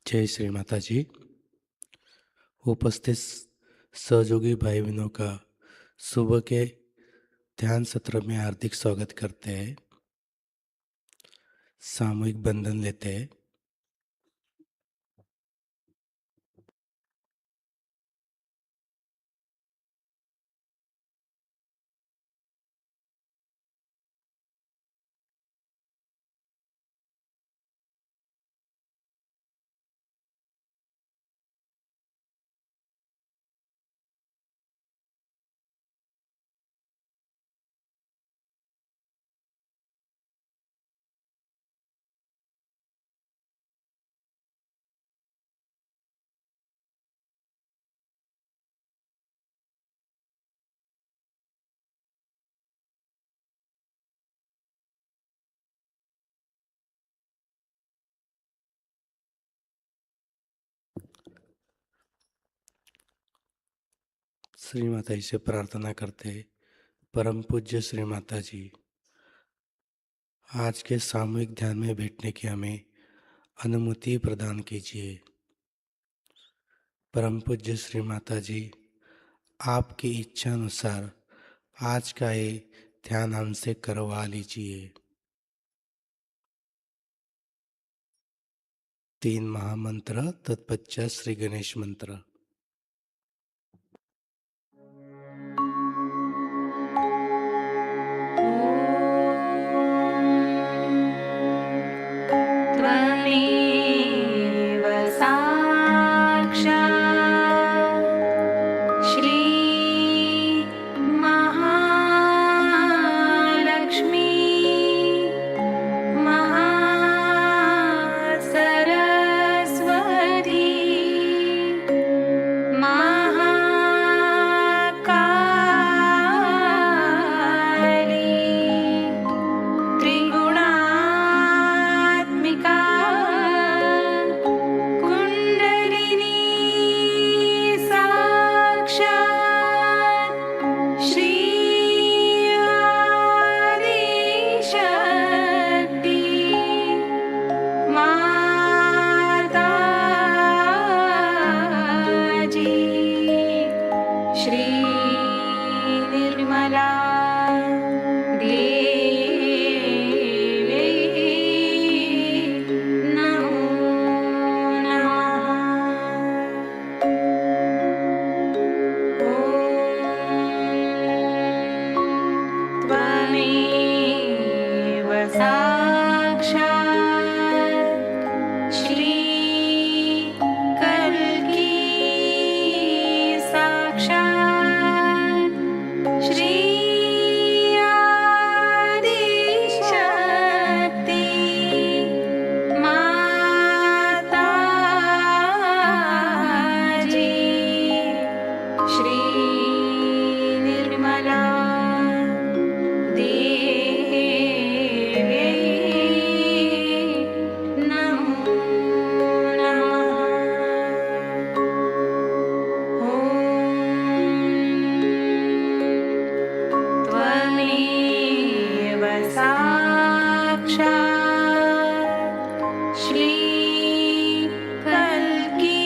जय श्री माताजी। उपस्थित सहयोगी भाई बहनों का सुबह के ध्यान सत्र में हार्दिक स्वागत करते हैं। सामूहिक बंधन लेते हैं। श्री माताजी से प्रार्थना करते हैं। परम पूज्य श्री माताजी, आज के सामूहिक ध्यान में बैठने की हमें अनुमति प्रदान कीजिए। परम पूज्य श्री माताजी, आपकी इच्छा अनुसार आज का ये ध्यान हमसे करवा लीजिए। 3 महामंत्र तत्पश्चात श्री गणेश मंत्र। त्वमेव साक्षात् श्री महालक्ष्मी महासरस्वती महाकाली त्रिगुणात्मिका कुण्डलिनी साक्षात् श्री आदिशक्ति माताजी श्री निर्मला देवी नमो नमः। त्वमेव साक्षात् श्री कल्की साक्षात् श्री आदिशक्ति माताजी श्री निर्मला देवी नमो नमः। त्वमेव साक्षात् श्री कल्की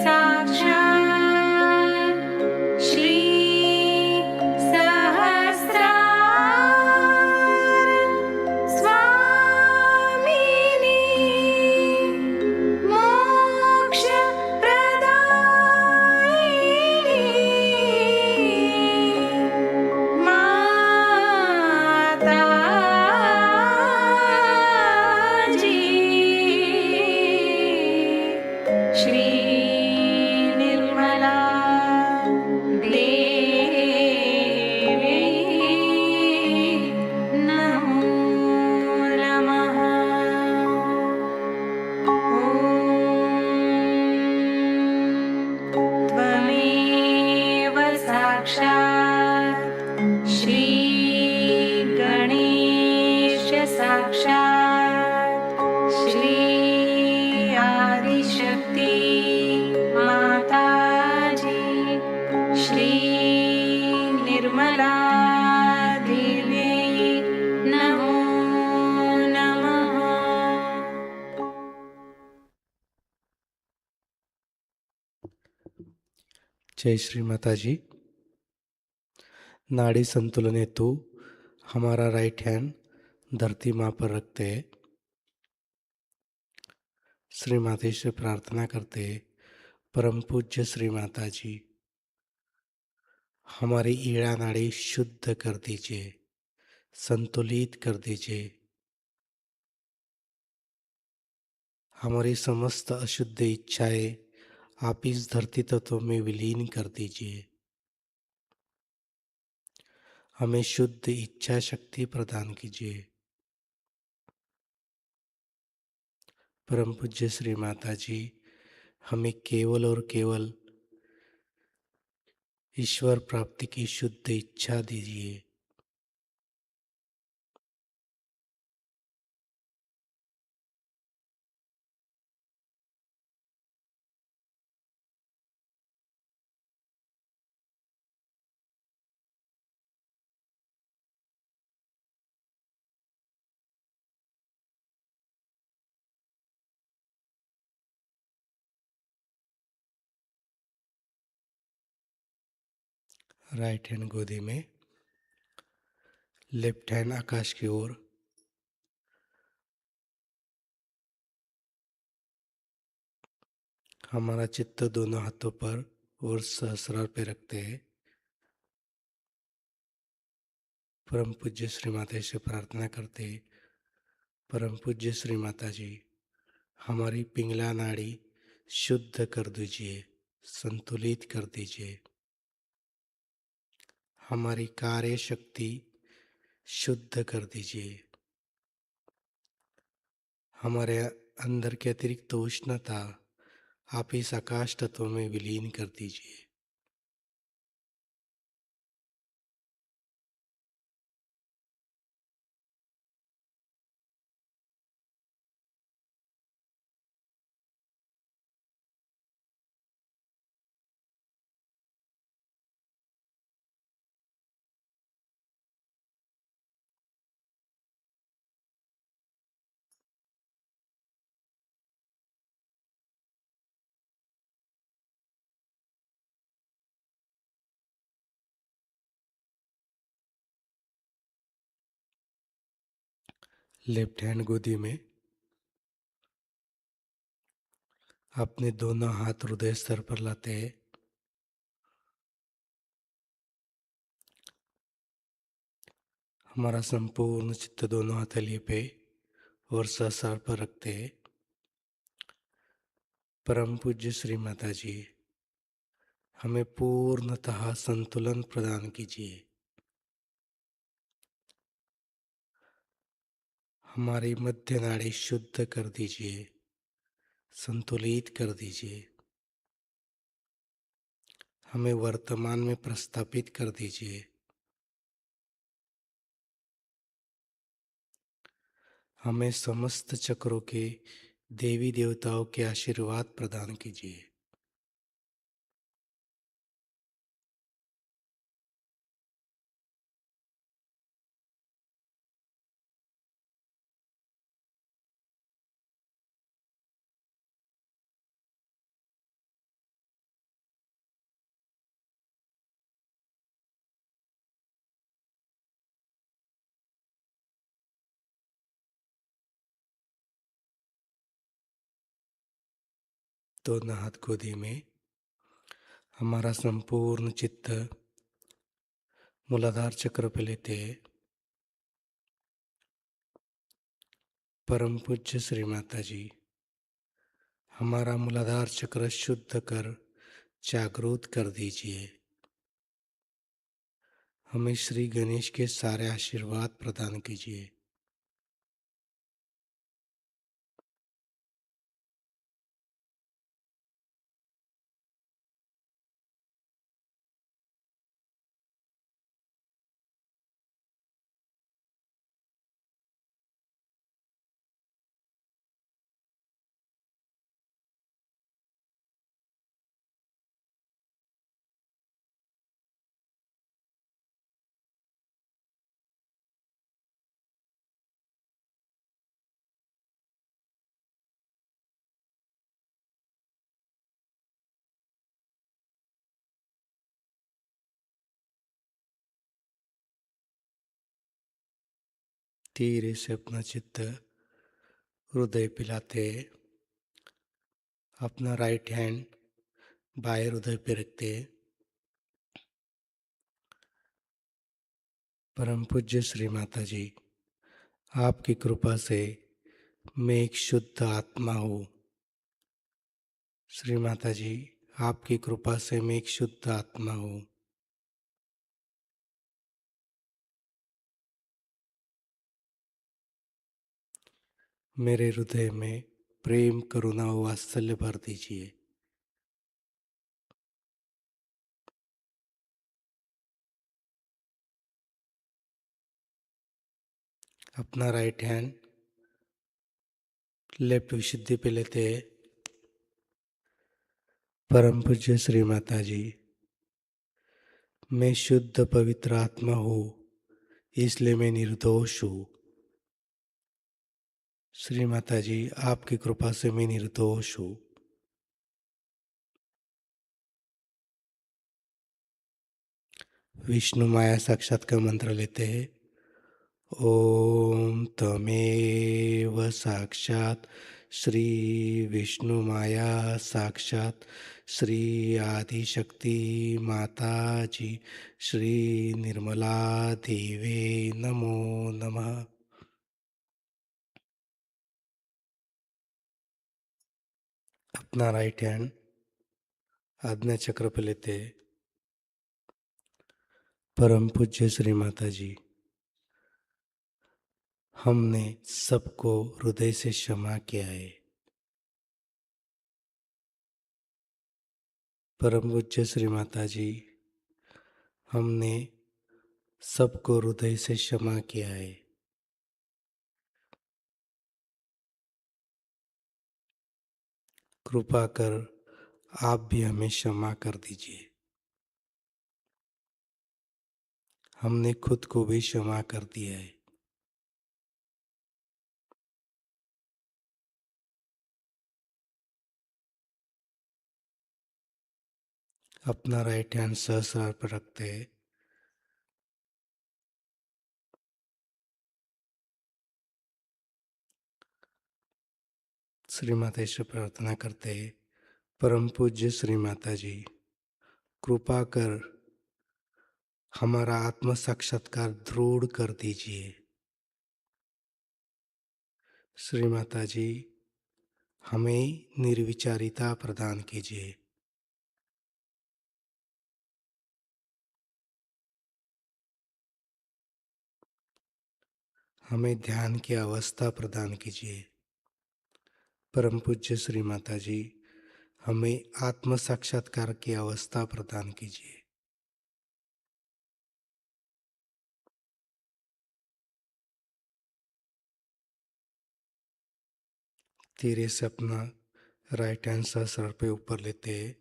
साक्षात् श्री सहस्रार स्वामिनी मोक्षप्रदायिनी जय श्री माताजी। नाड़ी संतुलन हेतु हमारा राइट हैंड धरती माँ पर रखते श्री माता से प्रार्थना करते, परम पूज्य श्री माता जी, हमारी ईड़ा नाड़ी शुद्ध कर दीजिए, संतुलित कर दीजिए। हमारी समस्त अशुद्ध इच्छाएं आप इस धरती तत्व में विलीन कर दीजिए। हमें शुद्ध इच्छा शक्ति प्रदान कीजिए। परम पूज्य श्री माता जी, हमें केवल और केवल ईश्वर प्राप्ति की शुद्ध इच्छा दीजिए। राइट हैंड गोदी में, लेफ्ट हैंड आकाश की ओर। हमारा चित्त दोनों हाथों पर और सहस्रार पे रखते हैं। परम पूज्य श्री माता से प्रार्थना करते, परम पूज्य श्री माता जी, हमारी पिंगला नाड़ी शुद्ध कर दीजिए, संतुलित कर दीजिए। हमारी कार्य शक्ति शुद्ध कर दीजिए। हमारे अंदर के अतिरिक्त उष्णता आप इस आकाश तत्व में विलीन कर दीजिए। लेफ्ट हैंड गोदी में, अपने दोनों हाथ हृदय स्तर पर लाते हैं। हमारा संपूर्ण चित्त दोनों हथेली पे और सहस्रार पर रखते हैं। परम पूज्य श्री माता जी, हमें पूर्णतः संतुलन प्रदान कीजिए। हमारी मध्य नाड़ी शुद्ध कर दीजिए, संतुलित कर दीजिए। हमें वर्तमान में प्रस्थापित कर दीजिए। हमें समस्त चक्रों के देवी देवताओं के आशीर्वाद प्रदान कीजिए। दोनों हाथ गोदी में, हमारा संपूर्ण चित्त मूलाधार चक्र पे लेते हैं। परम पूज्य श्री माता जी, हमारा मूलाधार चक्र शुद्ध कर जागृत कर दीजिए। हमें श्री गणेश के सारे आशीर्वाद प्रदान कीजिए। धीरे से अपना चित्त हृदय पिलाते अपना राइट हैंड बाएं हृदय पे रखते। परम पूज्य श्री माता जी, आपकी कृपा से मैं एक शुद्ध आत्मा हूँ। श्री माता जी, आपकी कृपा से मैं एक शुद्ध आत्मा हूँ। मेरे हृदय में प्रेम करुणा और वात्सल्य भर दीजिए। अपना राइट हैंड लेफ्ट विशुद्धि पे लेते हैं। परम पूज्य श्री माता जी, मैं शुद्ध पवित्र आत्मा हूँ, इसलिए मैं निर्दोष हूँ। श्री माता जी, आपकी कृपा से मैं निर्दोष हूँ। विष्णुमाया साक्षात का मंत्र लेते हैं। ओम तमेव साक्षात श्री विष्णुमाया साक्षात श्री आदिशक्ति माता जी श्री निर्मला देवे नमो नमः। अपना राइट हैंड आज्ञा चक्र पे लेते हैं। परम पूज्य श्री माता जी, हमने सबको हृदय से क्षमा किया है। परम पूज्य श्री माता जी, हमने सबको हृदय से क्षमा किया है। कृपा कर आप भी हमें क्षमा कर दीजिए। हमने खुद को भी क्षमा कर दिया है। अपना राइट हैंड सहस्रार पर रखते हैं। श्री माता से प्रार्थना करते हैं। परम पूज्य श्री माता जी, कृपा कर हमारा आत्म साक्षात्कार दृढ़ कर दीजिए। श्री माता जी, हमें निर्विचारिता प्रदान कीजिए। हमें ध्यान की अवस्था प्रदान कीजिए। परम पूज्य श्री माता जी, हमें आत्म साक्षात्कार की अवस्था प्रदान कीजिए। धीरे से अपना राइट हैंड सहस्रार पे ऊपर लेते हैं।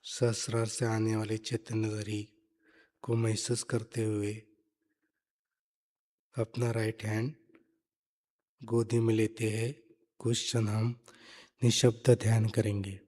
सहस्रार से आने वाली चैतन्य लहरी को महसूस करते हुए अपना राइट हैंड गोदी में लेते हैं। कुछ क्षण हम निशब्द ध्यान करेंगे।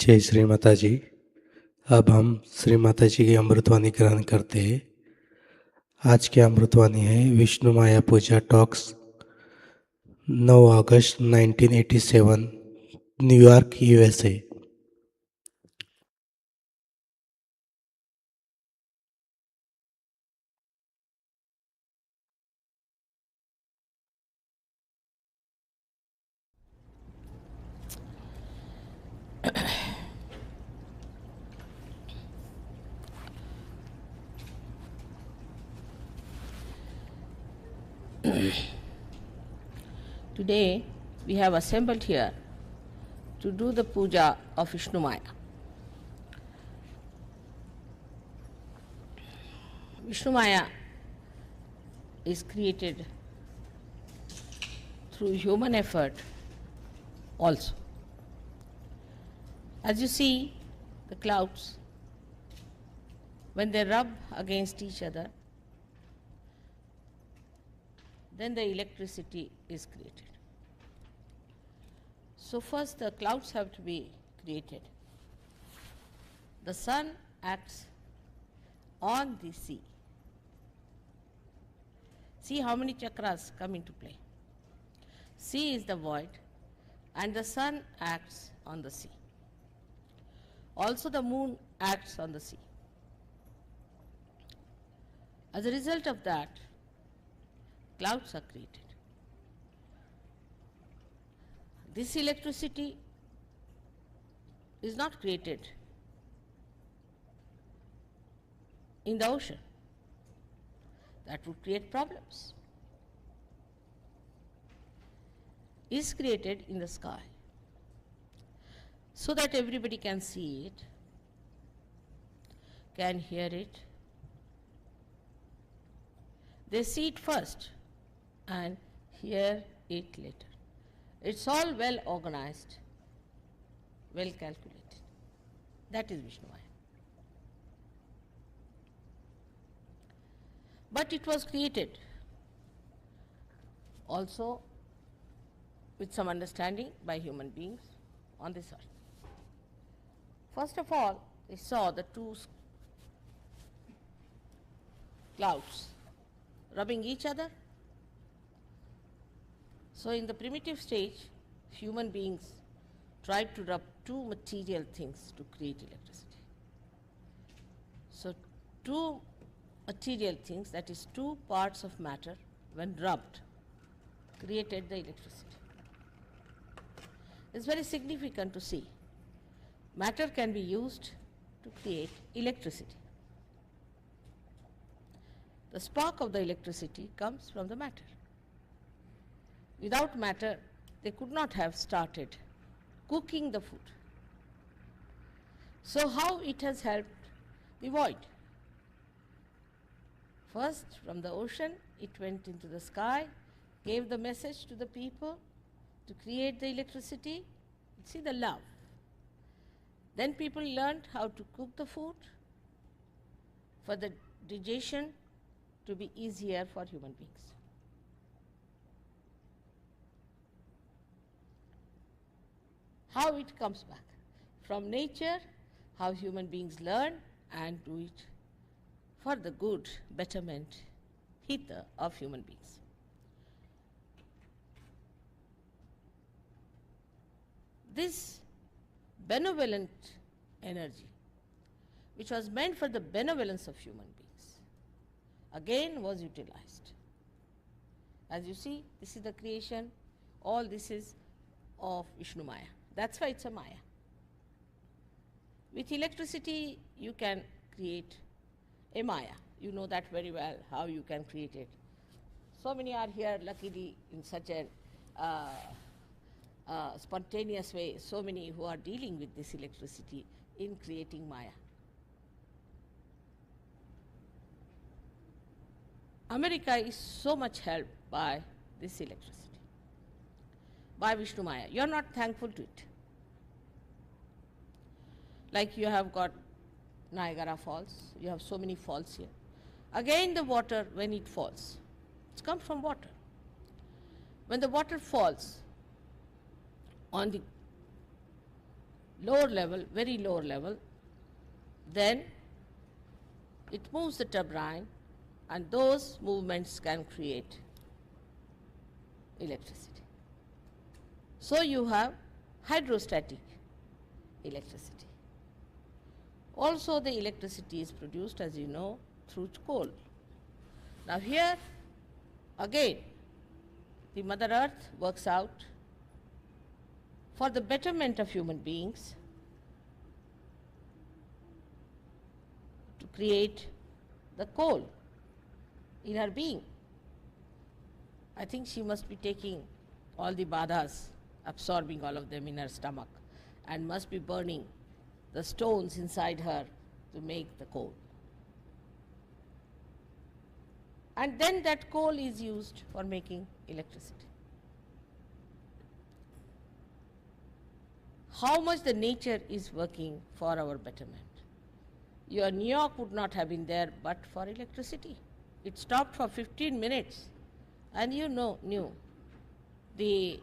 जय श्री माता जी। अब हम श्री माता जी की अमृतवाणी ग्रहण करते हैं। आज की अमृतवाणी है विष्णुमाया पूजा टॉक्स 9 अगस्त 1987 New York USA. Today we have assembled here to do the puja of Vishnumaya. Vishnumaya is created through human effort also. As you see, the clouds, when they rub against each other, then the electricity is created. So first the clouds have to be created. The sun acts on the sea. See how many chakras come into play. Sea is the void and the sun acts on the sea. Also the moon acts on the sea. As a result of that, clouds are created. This electricity is not created in the ocean. That would create problems. Is created in the sky so that everybody can see it, can hear it. They see it first and hear it later. It's all well organized, well calculated. That is Vishnumaya. But it was created also with some understanding by human beings on this earth. First of all, they saw the two clouds rubbing each other. So in the primitive stage, human beings tried to rub two material things to create electricity. So two material things, that is two parts of matter, when rubbed, created the electricity. It's very significant to see. Matter can be used to create electricity. The spark of the electricity comes from the matter. Without matter, they could not have started cooking the food. So how it has helped the void? First, from the ocean, it went into the sky, gave the message to the people to create the electricity. See the love. Then people learned how to cook the food for the digestion to be easier for human beings. How it comes back? From nature, how human beings learn and do it for the good betterment, hita of human beings. This benevolent energy, which was meant for the benevolence of human beings, again was utilized. As you see, this is the creation, all this is of Vishnumaya. That's why it's a Maya. With electricity, you can create a Maya. You know that very well, how you can create it. So many are here, luckily, in such a spontaneous way, so many who are dealing with this electricity in creating Maya. America is so much helped by this electricity, by Vishnumaya. You are not thankful to it. Like you have got Niagara Falls, you have so many falls here. Again the water, when it falls, it comes from water. When the water falls on the lower level, very lower level, then it moves the turbine, and those movements can create electricity. So you have hydrostatic electricity. Also the electricity is produced, as you know, through coal. Now here again the Mother Earth works out for the betterment of human beings to create the coal in her being. I think she must be taking all the badhas, absorbing all of them in her stomach, and must be burning the stones inside her to make the coal. And then that coal is used for making electricity. How much the nature is working for our betterment. Your New York would not have been there but for electricity. It stopped for 15 minutes, and you knew the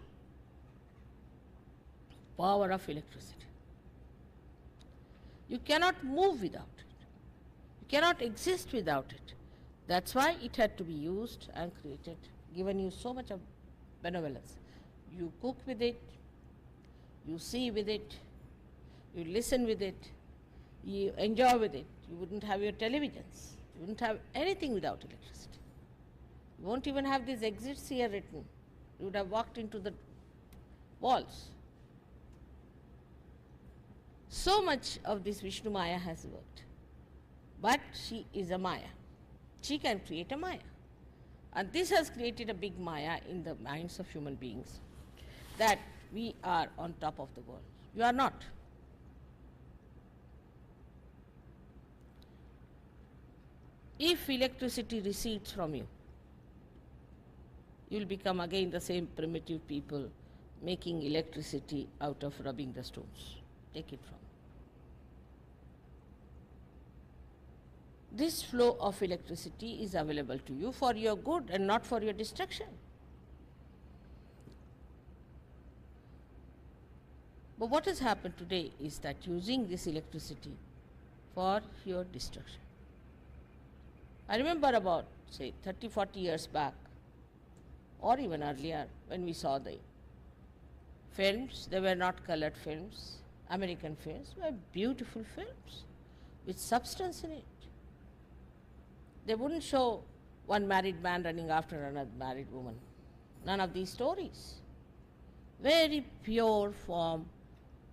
power of electricity. You cannot move without it. You cannot exist without it. That's why it had to be used and created, given you so much of benevolence. You cook with it, you see with it, you listen with it, you enjoy with it. You wouldn't have your televisions. You wouldn't have anything without electricity. You won't even have these exits here written. You would have walked into the walls. So much of this Vishnumaya has worked. But she is a Maya. She can create a Maya. And this has created a big Maya in the minds of human beings, that we are on top of the world. You are not. If electricity recedes from you, you will become again the same primitive people making electricity out of rubbing the stones. Take it from. This flow of electricity is available to you for your good and not for your destruction. But what has happened today is that using this electricity for your destruction. I remember about, say, 30, 40 years back, or even earlier, when we saw the films. They were not colored films. American films were beautiful films with substance in it. They wouldn't show one married man running after another married woman. None of these stories. Very pure form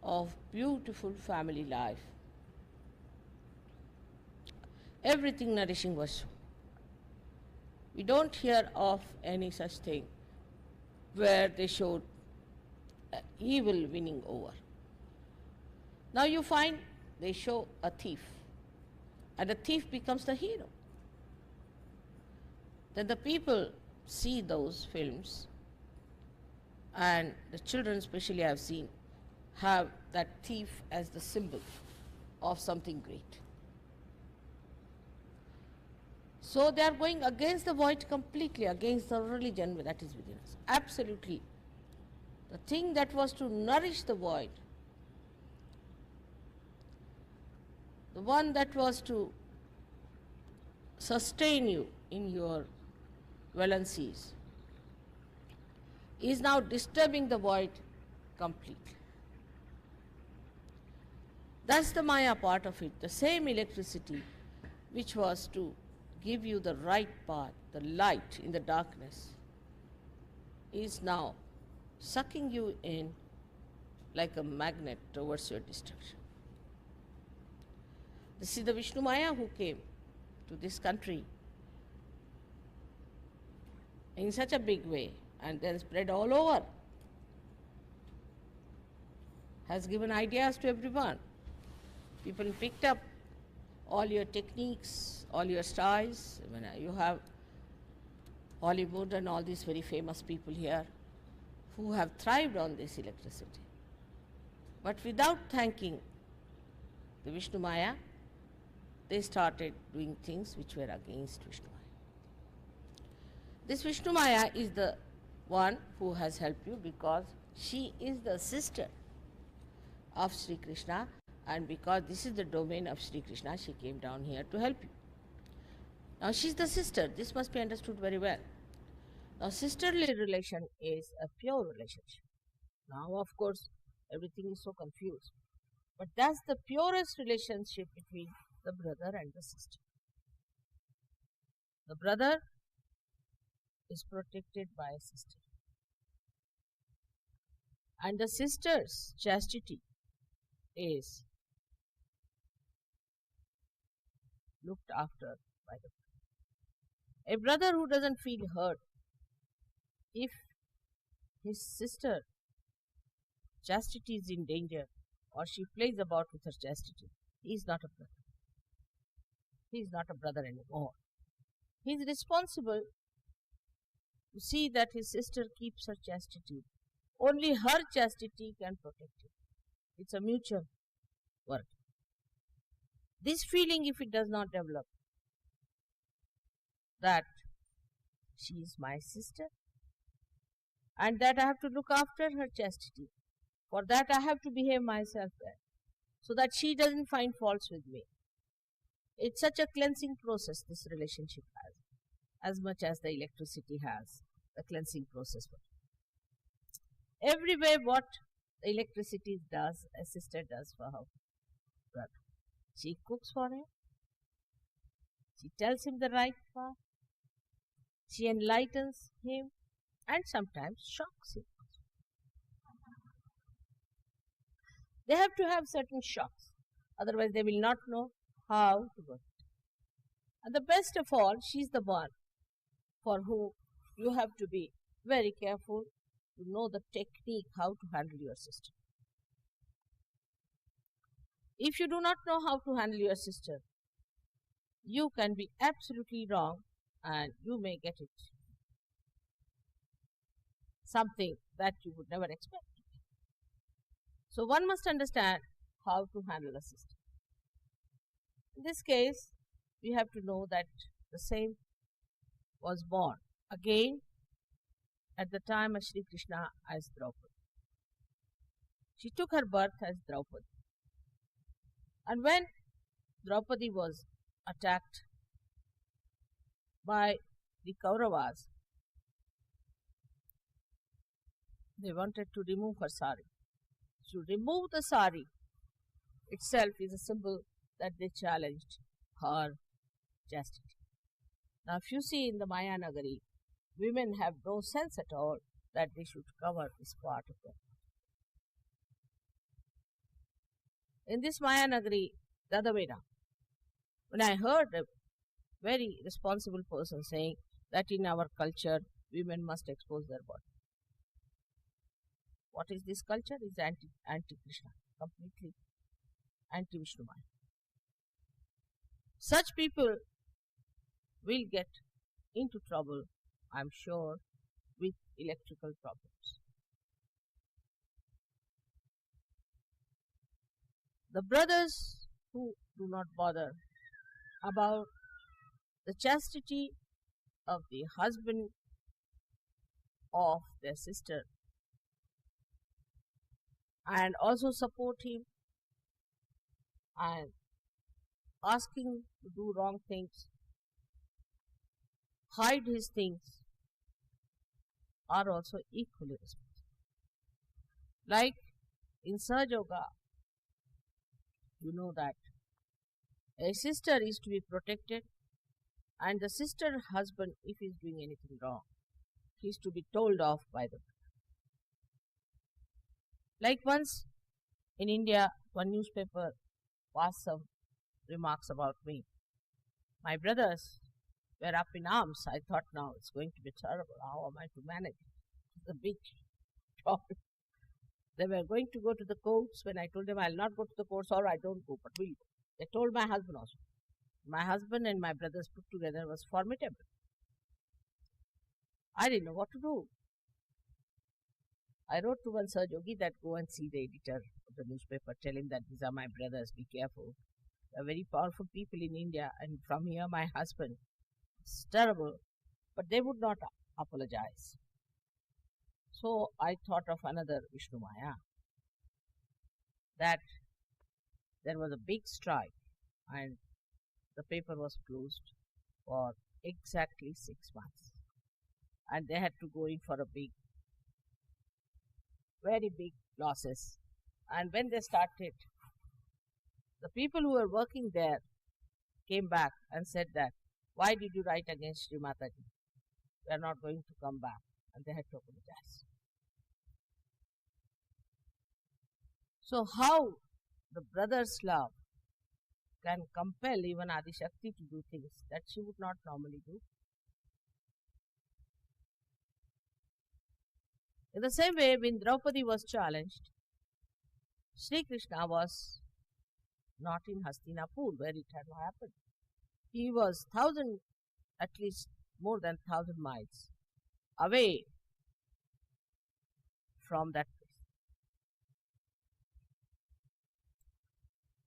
of beautiful family life. Everything nourishing was shown. We don't hear of any such thing where they showed evil winning over. Now you find they show a thief, and the thief becomes the hero. Then the people see those films, and the children especially I have seen have that thief as the symbol of something great. So they are going against the void completely, against the religion that is within us. Absolutely. The thing that was to nourish the void, the one that was to sustain you in your valencies, is now disturbing the void completely. That's the Maya part of it, the same electricity which was to give you the right path, the light in the darkness, is now sucking you in like a magnet towards your destruction. This is the Vishnumaya who came to this country in such a big way and then spread all over, has given ideas to everyone. People picked up all your techniques, all your styles. You have Hollywood and all these very famous people here who have thrived on this electricity. But without thanking the Vishnumaya, they started doing things which were against Vishnumaya. This Vishnumaya is the one who has helped you because she is the sister of Sri Krishna, and because this is the domain of Sri Krishna, she came down here to help you. Now she's the sister. This must be understood very well. Now sisterly relation is a pure relationship. Now of course everything is so confused. But that's the purest relationship between the brother and the sister. The brother is protected by a sister. And the sister's chastity is looked after by the brother. A brother who doesn't feel hurt if his sister chastity is in danger or she plays about with her chastity, he is not a brother. He is not a brother anymore. He is responsible to see that his sister keeps her chastity. Only her chastity can protect him. It's a mutual work. This feeling, if it does not develop, that she is my sister and that I have to look after her chastity, for that I have to behave myself well, so that she doesn't find faults with me. It's such a cleansing process this relationship has, as much as the electricity has the cleansing process. Everywhere what the electricity does, a sister does for her brother. She cooks for him. She tells him the right path. She enlightens him and sometimes shocks him. They have to have certain shocks, otherwise they will not know how to work. And the best of all, she is the one for whom you have to be very careful to know the technique how to handle your sister. If you do not know how to handle your sister, you can be absolutely wrong and you may get it something that you would never expect. So one must understand how to handle a sister. In this case, we have to know that the same was born again at the time of Shri Krishna as Draupadi. She took her birth as Draupadi. And when Draupadi was attacked by the Kauravas, they wanted to remove her sari. To remove the sari itself is a symbol that they challenged her chastity. Now if you see in the Maya Nagari, women have no sense at all that they should cover this part of them. In this Maya Nagari, the other way now, when I heard a very responsible person saying that in our culture, women must expose their body. What is this culture? It's anti-Krishna, completely anti-Vishnumaya. Such people will get into trouble, I'm sure, with electrical problems. The brothers who do not bother about the chastity of the husband of their sister and also support him and asking to do wrong things, hide his things, are also equally responsible. Like in Sahajayoga, you know that a sister is to be protected and the sister husband, if he is doing anything wrong, he is to be told off by the brother. Like once in India, one newspaper passed some remarks about me. My brothers were up in arms. I thought now it's going to be terrible. How am I to manage it? It's a big problem. They were going to go to the courts. When I told them I'll not go to the courts, or I don't go, but we'll go. They told my husband also. My husband and my brothers put together was formidable. I didn't know what to do. I wrote to one Sahajayogi that go and see the editor of the newspaper, tell him that these are my brothers, be careful. They are very powerful people in India, and from here my husband. It's terrible, but they would not apologize. So I thought of another Vishnumaya, that there was a big strike and the paper was closed for exactly 6 months. And they had to go in for a very big losses. And when they started, the people who were working there came back and said that, why did you write against Shri Mataji? We are not going to come back. And they had to apologize. So how the brother's love can compel even Adi Shakti to do things that she would not normally do? In the same way, when Draupadi was challenged, Sri Krishna was not in Hastinapur where it had happened. He was at least more than 1,000 miles away from that place.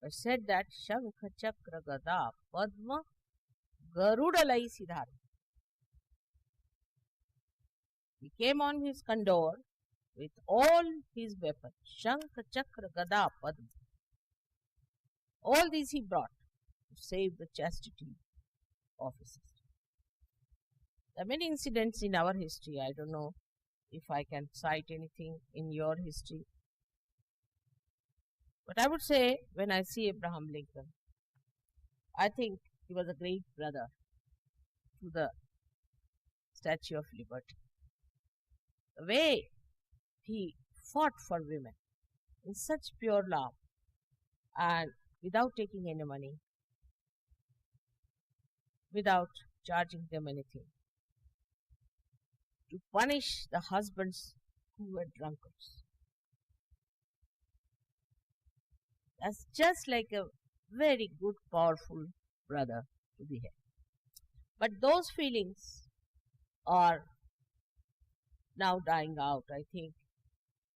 But said that Shankha Chakra Gada Padma Garudalai Siddhartha. He came on his condor with all his weapons, Shankha Chakra Gada Padma. All these he brought to save the chastity of his sister. There are many incidents in our history. I don't know if I can cite anything in your history. But I would say, when I see Abraham Lincoln, I think he was a great brother to the Statue of Liberty. The way he fought for women in such pure love and without taking any money, without charging them anything, to punish the husbands who were drunkards. That's just like a very good, powerful brother to be had. But those feelings are now dying out, I think.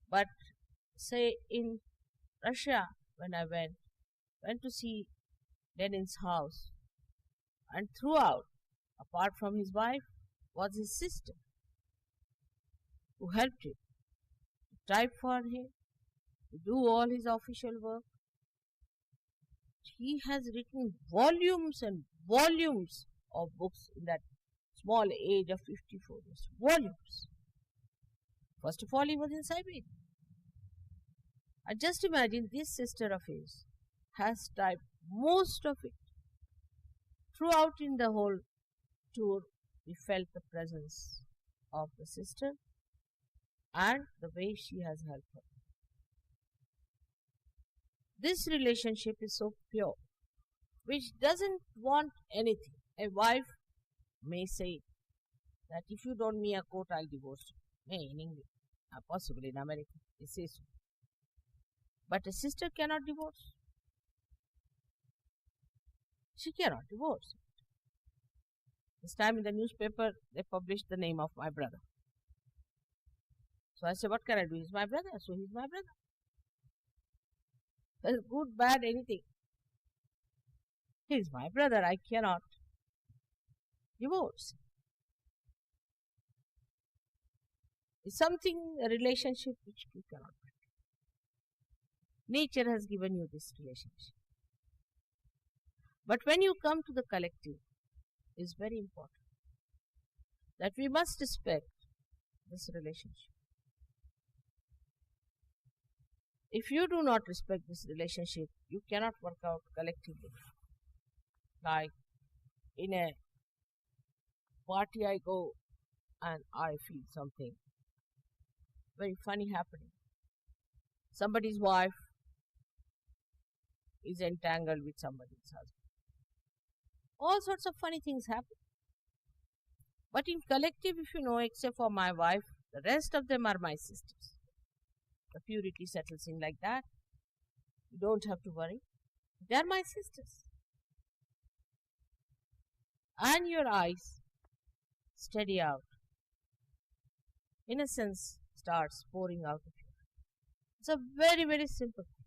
But say in Russia, when I went to see Lenin's house, and throughout, apart from his wife, was his sister, who helped him to type for him, to do all his official work. He has written volumes and volumes of books in that small age of 54 years. Volumes. First of all, he was in Siberia. And just imagine, this sister of his has typed most of it. Throughout in the whole tour, we felt the presence of the sister and the way she has helped her. This relationship is so pure, which doesn't want anything. A wife may say that if you don't me a coat, I'll divorce you. May in England, possibly in America, they say so. But a sister cannot divorce. She cannot divorce. This time in the newspaper, they published the name of my brother. So I said, what can I do? He's my brother, so he's my brother. Whether good, bad, anything. He's my brother, I cannot divorce. It's something, a relationship which you cannot break. Nature has given you this relationship. But when you come to the collective, it's very important that we must respect this relationship. If you do not respect this relationship, you cannot work out collectively. Like in a party I go and I feel something very funny happening. Somebody's wife is entangled with somebody's husband. All sorts of funny things happen. But in collective, if you know, except for my wife, the rest of them are my sisters. The purity settles in like that. You don't have to worry. They are my sisters. And your eyes steady out. Innocence starts pouring out of you. It's a very, very simple thing.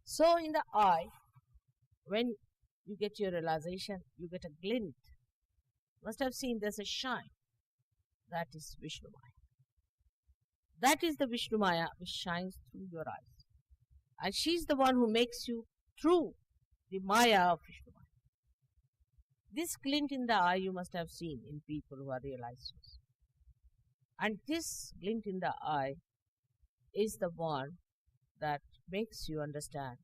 So in the eye, when you get your realization, you get a glint. You must have seen there's a shine. That is Vishnumaya. That is the Vishnumaya which shines through your eyes. And she's the one who makes you through the Maya of Vishnumaya. This glint in the eye you must have seen in people who are realized souls. And this glint in the eye is the one that makes you understand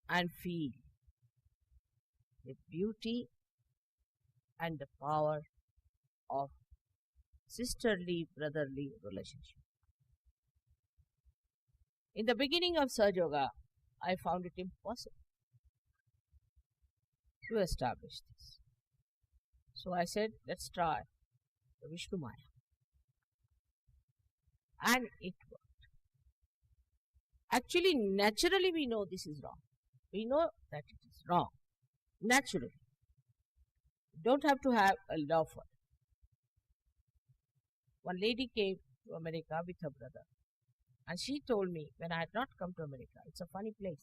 and feel the beauty and the power of sisterly, brotherly relationship. In the beginning of Sahajayoga, I found it impossible to establish this. So I said, let's try the Vishnumaya. And it worked. Actually, naturally we know this is wrong. We know that it is wrong. Naturally. You don't have to have a law for it. One lady came to America with her brother. And she told me, when I had not come to America, it's a funny place.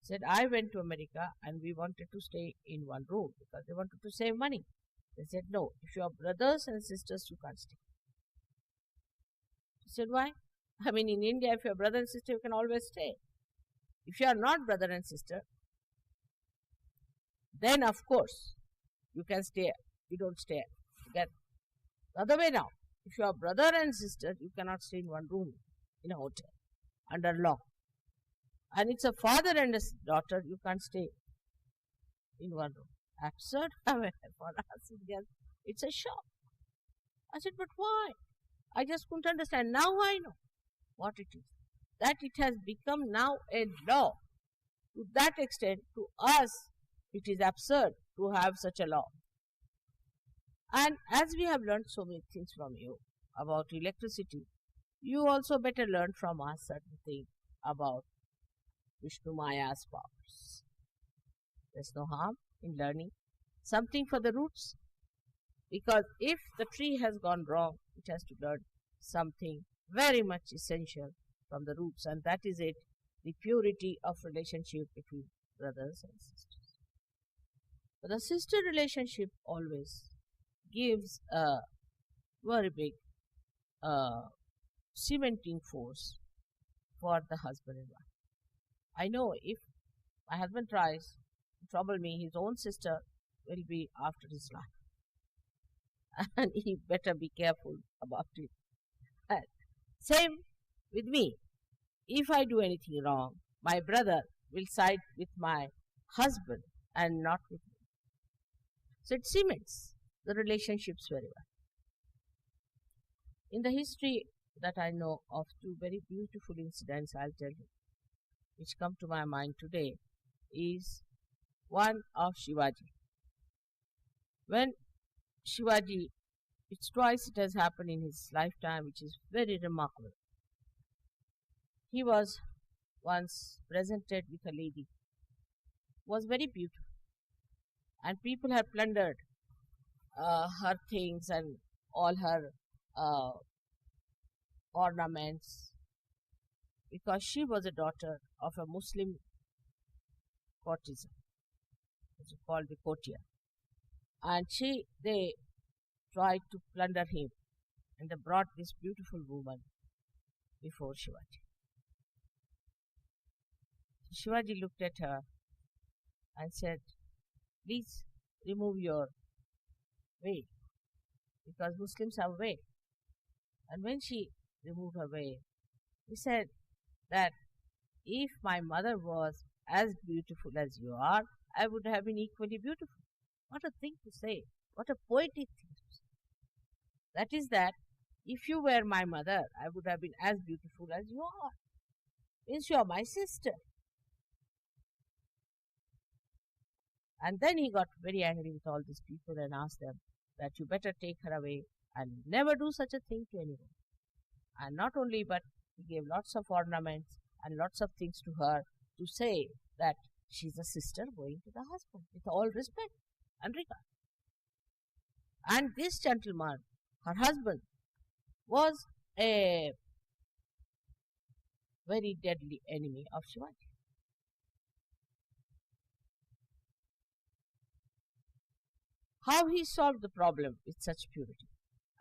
Said, I went to America and we wanted to stay in one room because they wanted to save money. They said, no, if you are brothers and sisters, you can't stay. She said, why? I mean, in India, if you are brother and sister, you can always stay. If you are not brother and sister, then of course, you can stay. You don't stay together. The other way now. If you are brother and sister, you cannot stay in one room in a hotel under law. And it's a father and a daughter, you can't stay in one room. Absurd. I mean, for us Indians, it's a shock. I said, but why? I just couldn't understand. Now I know what it is. That it has become now a law. To that extent, to us, it is absurd to have such a law. And as we have learned so many things from you about electricity, you also better learn from us certain things about Vishnumaya's powers. There's no harm in learning something for the roots, because if the tree has gone wrong, it has to learn something very much essential from the roots, and that is it, the purity of relationship between brothers and sisters. But the sister relationship always gives a very big cementing force for the husband and wife. I know if my husband tries to trouble me, his own sister will be after his life. And he better be careful about it. And same with me. If I do anything wrong, my brother will side with my husband and not with me. So it cements the relationships very well. In the history that I know of, two very beautiful incidents I'll tell you, which come to my mind today, is one of Shivaji. When Shivaji, it's twice it has happened in his lifetime, which is very remarkable. He was once presented with a lady who was very beautiful, and people had plundered her things and all her ornaments, because she was a daughter of a Muslim courtesan, which is called the courtier. And they tried to plunder him, and they brought this beautiful woman before Shivaji. Shivaji looked at her and said, please remove your veil, because Muslims have a veil. And when she removed her veil, he said that if my mother was as beautiful as you are, I would have been equally beautiful. What a thing to say. What a poetic thing to say. That is that if you were my mother, I would have been as beautiful as you are. Means you are my sister. And then he got very angry with all these people and asked them that you better take her away and never do such a thing to anyone. And not only, but he gave lots of ornaments and lots of things to her to say that she's a sister going to the husband with all respect and regard. And this gentleman, her husband, was a very deadly enemy of Shivaji. How he solved the problem with such purity.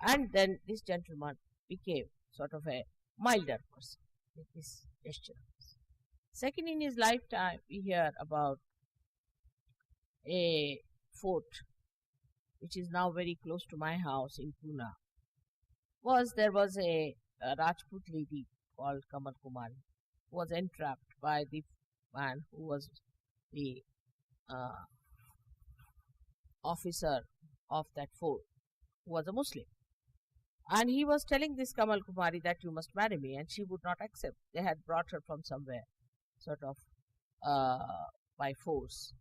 And then this gentleman became sort of a milder person with this gesture. Second, in his lifetime, we hear about a fort which is now very close to my house in Pune. There was a Rajput lady called Kamal Kumari who was entrapped by the man who was the uh, officer of that fort, who was a Muslim. And he was telling this Kamal Kumari that you must marry me, and she would not accept. They had brought her from somewhere, sort of by force.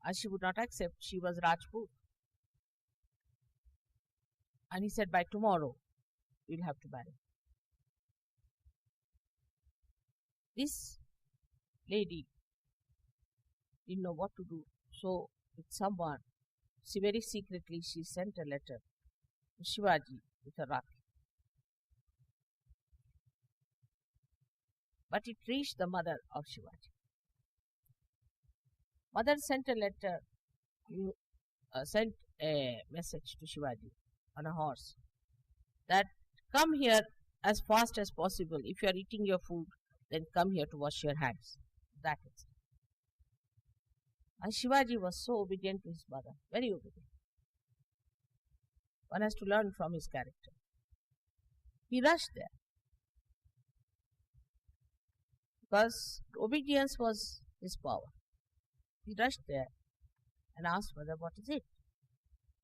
And she would not accept. She was Rajput. And he said, by tomorrow, you'll have to marry. This lady didn't know what to do. So, with someone, very secretly, she sent a letter to Shivaji with a rakhi. But it reached the mother of Shivaji. Mother sent a letter, sent a message to Shivaji on a horse that come here as fast as possible. If you are eating your food, then come here to wash your hands. That is. And Shivaji was so obedient to his mother, very obedient. One has to learn from his character. He rushed there because obedience was his power. He rushed there and asked mother, what is it?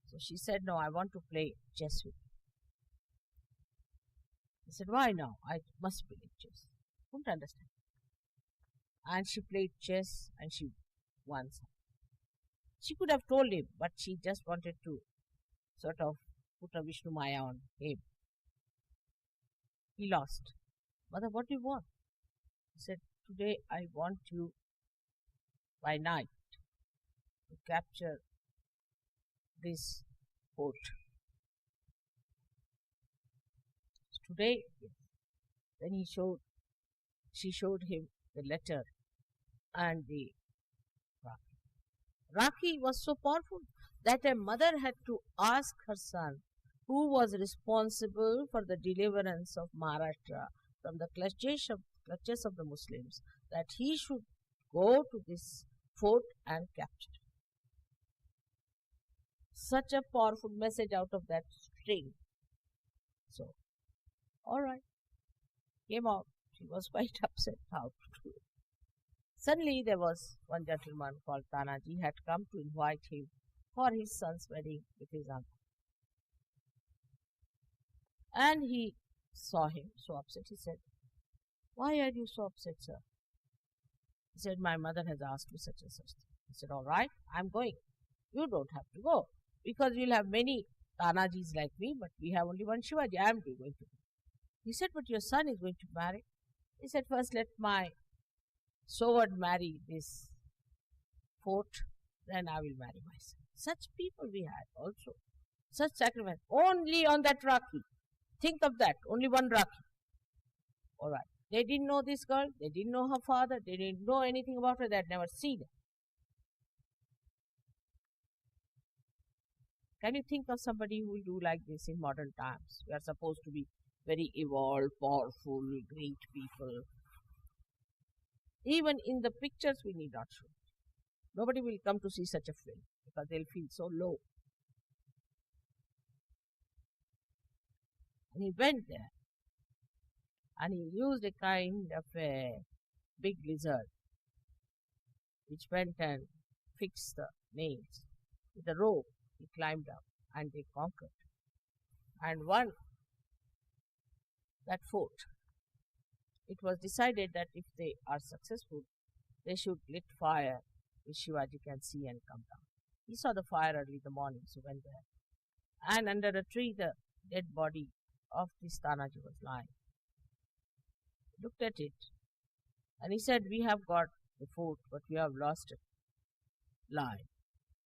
So she said, no, I want to play chess with you. He said, why now? I must play chess. Couldn't understand. And she played chess and she won some. She could have told him, but she just wanted to sort of put a Vishnumaya on him. He lost. Mother, what do you want? He said, today I want you by night to capture this fort. Today, then she showed him the letter and the rakhi. Rakhi was so powerful that a mother had to ask her son, who was responsible for the deliverance of Maharashtra from the clutches of the Muslims, that he should go to this fort and capture it. Such a powerful message out of that string. So, all right, came out. She was quite upset how to do it. Suddenly there was one gentleman called Tanaji had come to invite him for his son's wedding with his uncle. And he saw him so upset. He said, why are you so upset, sir? He said, my mother has asked me such and such thing. He said, all right, I'm going. You don't have to go, because we'll have many Tanajis like me, but we have only one Shivaji. I am going to go. He said, but your son is going to marry. He said, first let my sword marry this fort, then I will marry my son. Such people we had also. Such sacrifice. Only on that rakhi. Think of that. Only one rakhi. All right. They didn't know this girl. They didn't know her father. They didn't know anything about her. They had never seen her. Can you think of somebody who will do like this in modern times? We are supposed to be very evolved, powerful, great people. Even in the pictures we need not show. Nobody will come to see such a film because they'll feel so low. And he went there and he used a kind of a big lizard which went and fixed the nails. With a rope he climbed up and they conquered and won that fort. It was decided that if they are successful, they should lit fire which Shivaji can see and come down. He saw the fire early in the morning, so went there. And under a tree, the dead body of this Tanaji was lying. He looked at it and he said, we have got the fort, but we have lost it. Lion.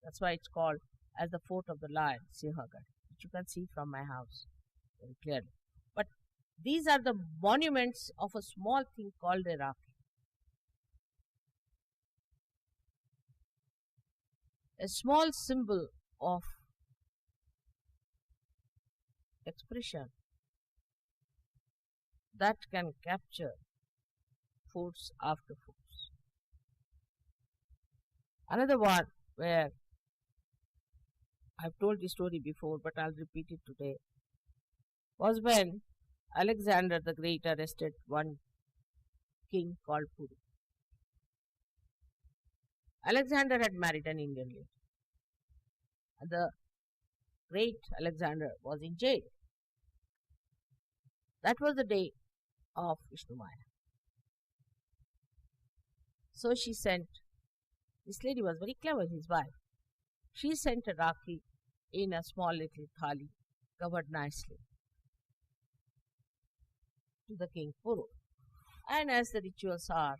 That's why it's called as the fort of the lion, Sahajayoga, which you can see from my house very clearly. But these are the monuments of a small thing called a rakhi. A small symbol of expression that can capture foods after foods. Another one where I've told the story before, but I'll repeat it today, was when Alexander the Great arrested one king called Puru. Alexander had married an Indian lady. And the great Alexander was in jail. That was the day of Vishnumaya. So she sent, this lady was very clever, his wife. She sent a Rakhi in a small little thali, covered nicely, to the king Puru. And as the rituals are,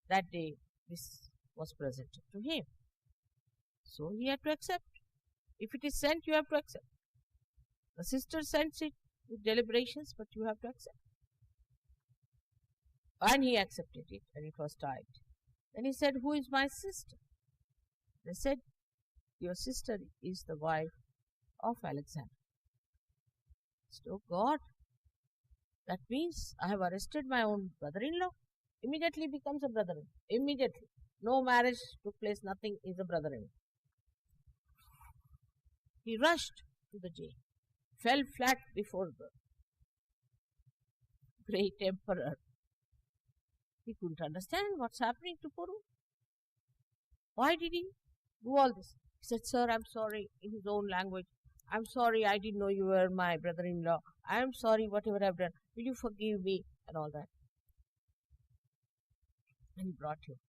that day this was presented to him. So he had to accept. If it is sent, you have to accept. The sister sends it with deliberations, but you have to accept. And he accepted it, and it was tied. Then he said, "Who is my sister?" They said, "Your sister is the wife of Alexander." He said, "Oh God, that means I have arrested my own brother-in-law." Immediately becomes a brother-in-law. Immediately. No marriage took place, nothing, is a brother-in-law. He rushed to the jail, fell flat before the great emperor. He couldn't understand what's happening to Puru. Why did he do all this? He said, "Sir, I'm sorry," in his own language. "I'm sorry, I didn't know you were my brother-in-law. I'm sorry, whatever I've done. Will you forgive me?" And all that. And he brought him,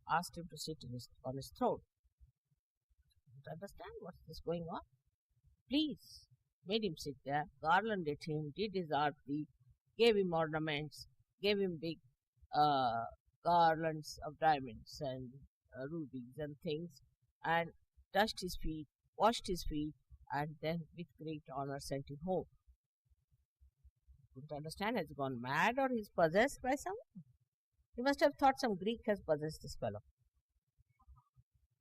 asked him to sit on his throne. Don't understand what's this going on. Please, made him sit there, garlanded him, did his arti, gave him ornaments, gave him big garlands of diamonds and rubies and things, and touched his feet, washed his feet, and then with great honor sent him home. Couldn't understand, has he gone mad or he's possessed by someone? He must have thought some Greek has possessed this fellow.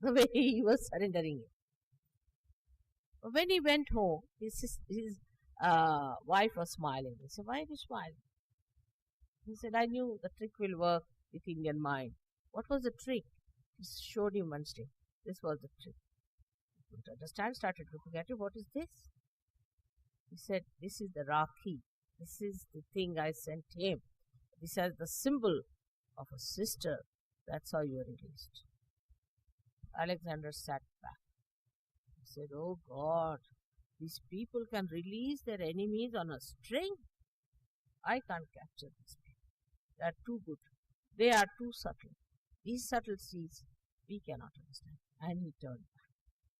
The way he was surrendering it. But when he went home, his wife was smiling. He said, "Why are you smiling?" He said, "I knew the trick will work with Indian mind." What was the trick? He showed him one stick. This was the trick. He couldn't understand, started looking at it. "What is this?" He said, "This is the Rakhi. This is the thing I sent him. This is the symbol of a sister. That's how you are released." Alexander sat back. He said, "Oh God, these people can release their enemies on a string. I can't capture these people. They are too good. They are too subtle. These subtleties we cannot understand." And he turned back.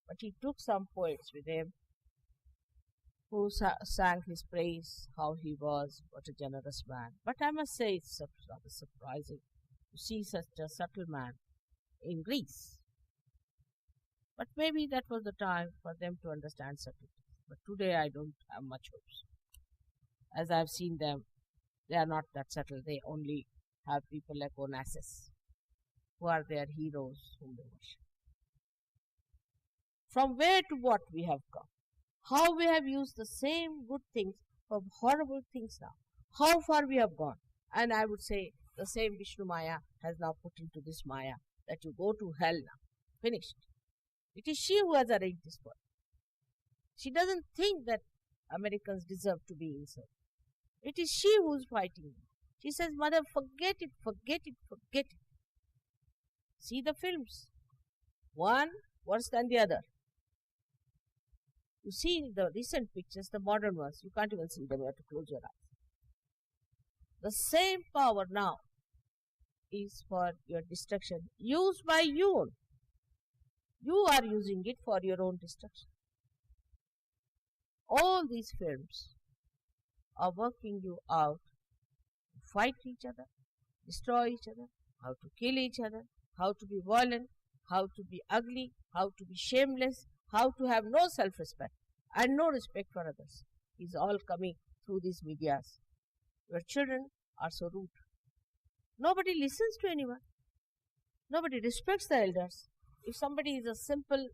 But he took some poets with him who sang his praise, how he was, what a generous man. But I must say it's rather surprising to see such a subtle man in Greece. But maybe that was the time for them to understand subtlety. But today I don't have much hopes. As I've seen them, they are not that subtle. They only have people like Onassis, who are their heroes whom they worship. From where to what we have come. How we have used the same good things for horrible things now. How far we have gone. And I would say the same Vishnumaya has now put into this Maya that you go to hell now. Finished. It is she who has arranged this world. She doesn't think that Americans deserve to be insulted. It is she who is fighting. She says, "Mother, forget it, forget it, forget it." See the films. One worse than the other. You see the recent pictures, the modern ones, you can't even see them, you have to close your eyes. The same power now is for your destruction, used by you. You are using it for your own destruction. All these films are working you out to fight each other, destroy each other, how to kill each other, how to be violent, how to be ugly, how to be shameless, how to have no self-respect and no respect for others. Is all coming through these medias. Your children are so rude. Nobody listens to anyone. Nobody respects the elders. If somebody is a simple,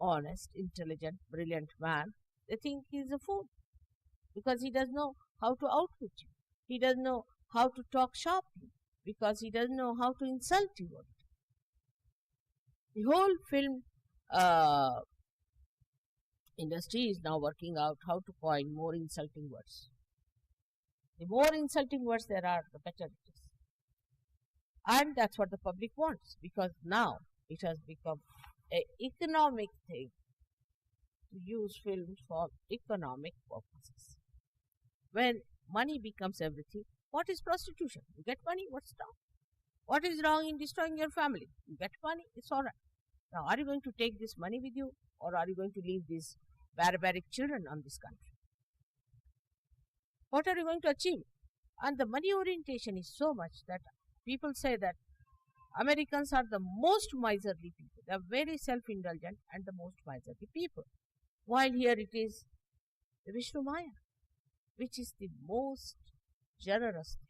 honest, intelligent, brilliant man, they think he is a fool because he doesn't know how to outwit you. He doesn't know how to talk sharply because he doesn't know how to insult you. The whole film uh, industry is now working out how to coin more insulting words. The more insulting words there are, the better it is. And that's what the public wants, because now it has become an economic thing to use films for economic purposes. When money becomes everything, what is prostitution? You get money, what's wrong? What is wrong in destroying your family? You get money, it's all right. Now, are you going to take this money with you, or are you going to leave these barbaric children on this country? What are you going to achieve? And the money orientation is so much that people say that Americans are the most miserly people. They are very self-indulgent and the most miserly people. While here it is the Vishnumaya, which is the most generous thing.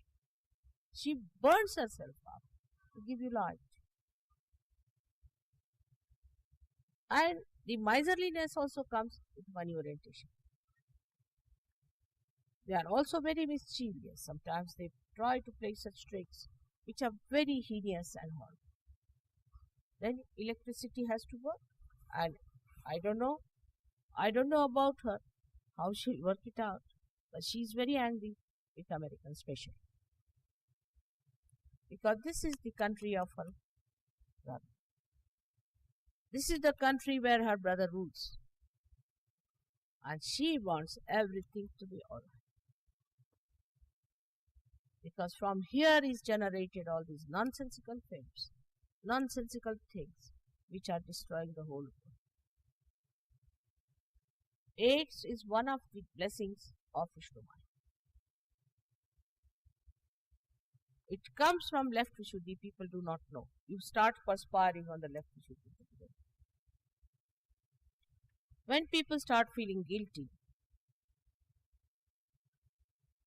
She burns herself up to give you light. And the miserliness also comes with money orientation. They are also very mischievous. Sometimes they try to play such tricks which are very heinous and horrible. Then electricity has to work, and I don't know about her, how she'll work it out, but she's very angry with Americans especially. Because this is the country of her brother. This is the country where her brother rules. And she wants everything to be alright. Because from here is generated all these nonsensical films, nonsensical things which are destroying the whole world. AIDS is one of the blessings of Vishnumaya. It comes from left Vishuddhi, people do not know. You start perspiring on the left Vishuddhi. When people start feeling guilty,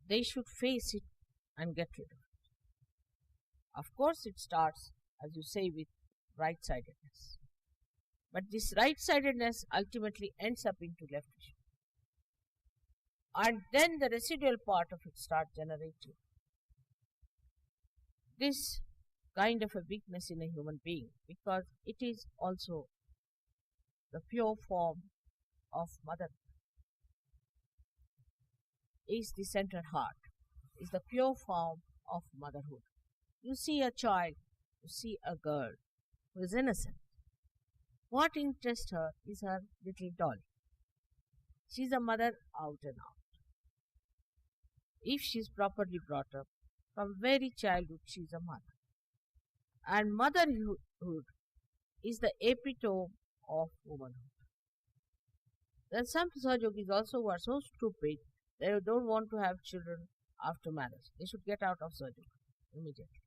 they should face it and get rid of it. Of course, it starts, as you say, with right-sidedness. But this right-sidedness ultimately ends up into left vision. And then the residual part of it starts generating this kind of a weakness in a human being, because it is also the pure form of mother. Is the center heart, is the pure form of motherhood. You see a child, you see a girl who is innocent. What interests her is her little doll. She is a mother out and out. If she is properly brought up, from very childhood she is a mother. And motherhood is the epitome of womanhood. There are some Sahajogis also who are so stupid, they don't want to have children after marriage. They should get out of Sahajayoga immediately.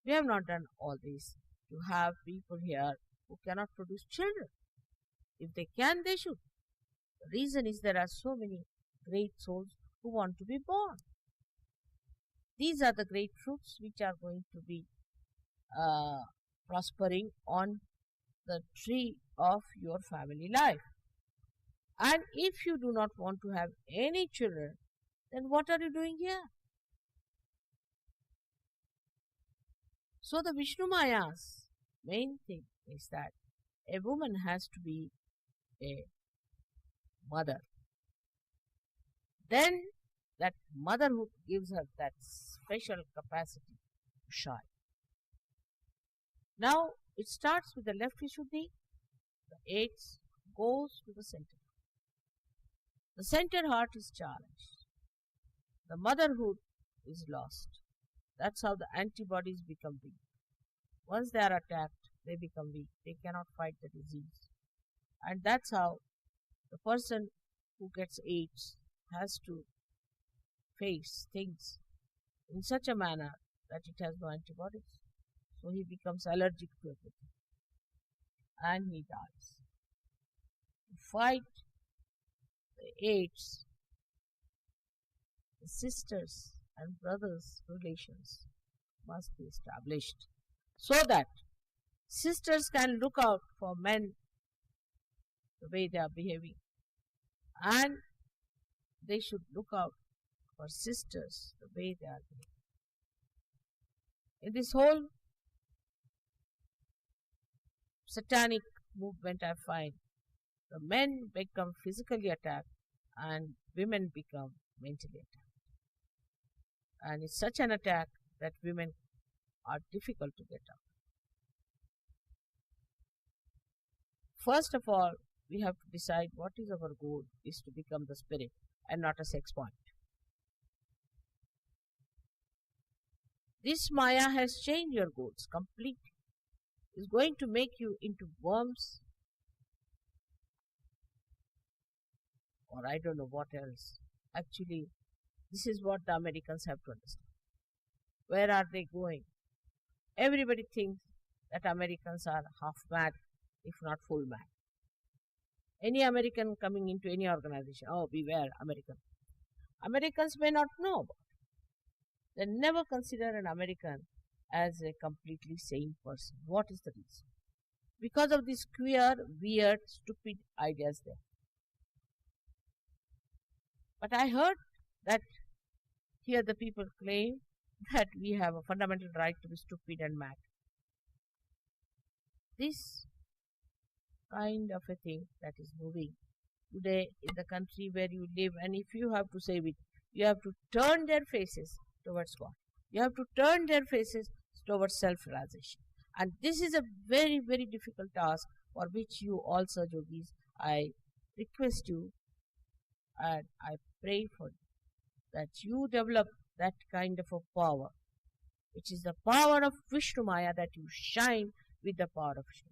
We have not done all this to have people here who cannot produce children. If they can, they should. The reason is there are so many great souls who want to be born. These are the great fruits which are going to be prospering on the tree of your family life. And if you do not want to have any children, then what are you doing here? So the Vishnumaya's main thing is that a woman has to be a mother. Then that motherhood gives her that special capacity to shine. Now it starts with the left Vishuddhi, the AIDS goes to the center. The center heart is challenged. The motherhood is lost. That's how the antibodies become weak. Once they are attacked, they become weak. They cannot fight the disease. And that's how the person who gets AIDS has to face things in such a manner that it has no antibodies. So he becomes allergic to everything. And he dies. To fight the AIDS, the sisters and brothers' relations must be established so that sisters can look out for men the way they are behaving, and they should look out for sisters, the way they are behaving. In this whole satanic movement, I find the men become physically attacked and women become mentally attacked. And it's such an attack that women are difficult to get out. First of all, we have to decide what is our goal, is to become the spirit and not a sex point. This Maya has changed your goals completely. It's going to make you into worms, or I don't know what else. Actually, this is what the Americans have to understand. Where are they going? Everybody thinks that Americans are half mad, if not full mad. Any American coming into any organization, oh, beware, American. Americans may not know about it. They never consider an American as a completely sane person. What is the reason? Because of these queer, weird, stupid ideas there. But I heard that here the people claim that we have a fundamental right to be stupid and mad. This kind of a thing that is moving today in the country where you live, and if you have to save it, you have to turn their faces towards God. You have to turn their faces towards self-realization. And this is a very, very difficult task for which you all Sahajogis, I request you and I pray for you that you develop that kind of a power, which is the power of Vishnumaya, that you shine with the power of Vishnumaya.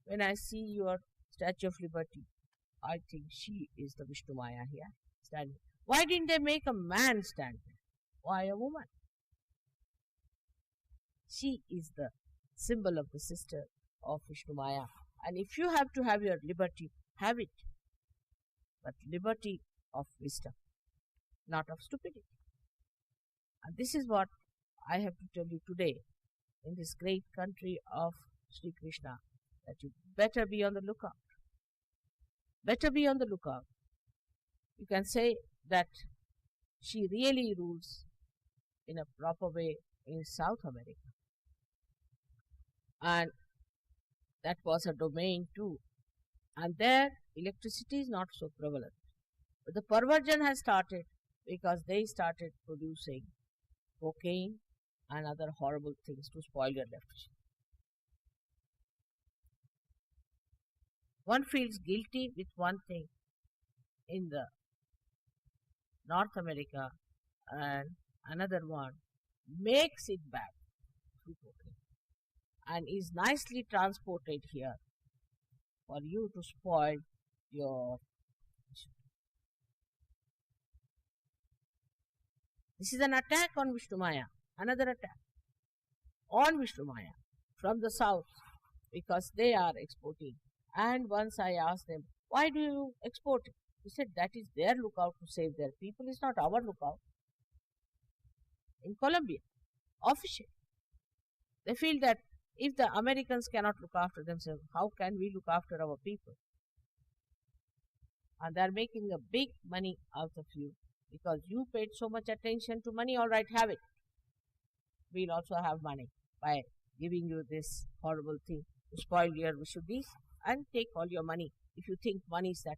When I see your Statue of Liberty, I think she is the Vishnumaya here standing. Why didn't they make a man stand there? Why a woman? She is the symbol of the sister of Vishnumaya. And if you have to have your liberty, have it. But liberty of wisdom, not of stupidity. And this is what I have to tell you today in this great country of Sri Krishna, that you better be on the lookout. Better be on the lookout. You can say that she really rules in a proper way in South America. And that was a domain too. And there electricity is not so prevalent. But the perversion has started because they started producing cocaine and other horrible things to spoil your electricity. One feels guilty with one thing in the North America, and another one makes it bad through cocaine and is nicely transported here for you to spoil your. This is an attack on Vishnumaya, another attack on Vishnumaya from the south, because they are exporting. And once I asked them, why do you export it? He said, that is their lookout to save their people, it's not our lookout. In Colombia, officially, they feel that if the Americans cannot look after themselves, how can we look after our people? And they are making a big money out of you because you paid so much attention to money. All right, have it. We'll also have money by giving you this horrible thing to spoil your Vishuddhis and take all your money if you think money is that.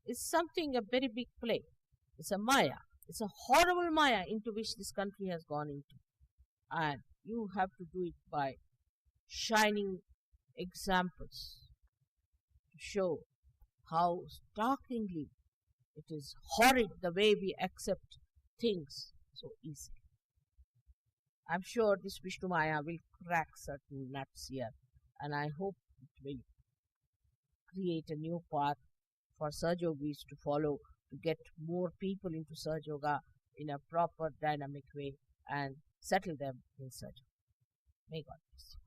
It's something, a very big play. It's a Maya. It's a horrible Maya into which this country has gone into. And you have to do it by shining examples to show how startlingly it is horrid the way we accept things so easily. I'm sure this Vishnumaya will crack certain nuts here, and I hope it will create a new path for Sahajogis to follow, to get more people into Sahajayoga in a proper dynamic way and settle them in Sahajayoga. May God bless you.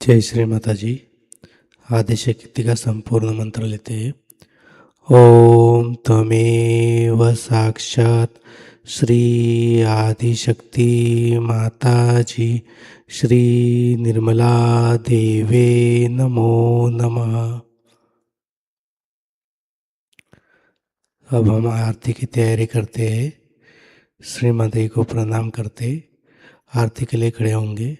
जय श्री माता जी। आदिशक्ति का संपूर्ण मंत्र लेते हैं। ओम तमेव साक्षात श्री आदिशक्ति माताजी श्री निर्मला देवे नमो नमः। अब हम आरती की तैयारी करते हैं। श्रीमती को प्रणाम करते आरती के लिए खड़े होंगे।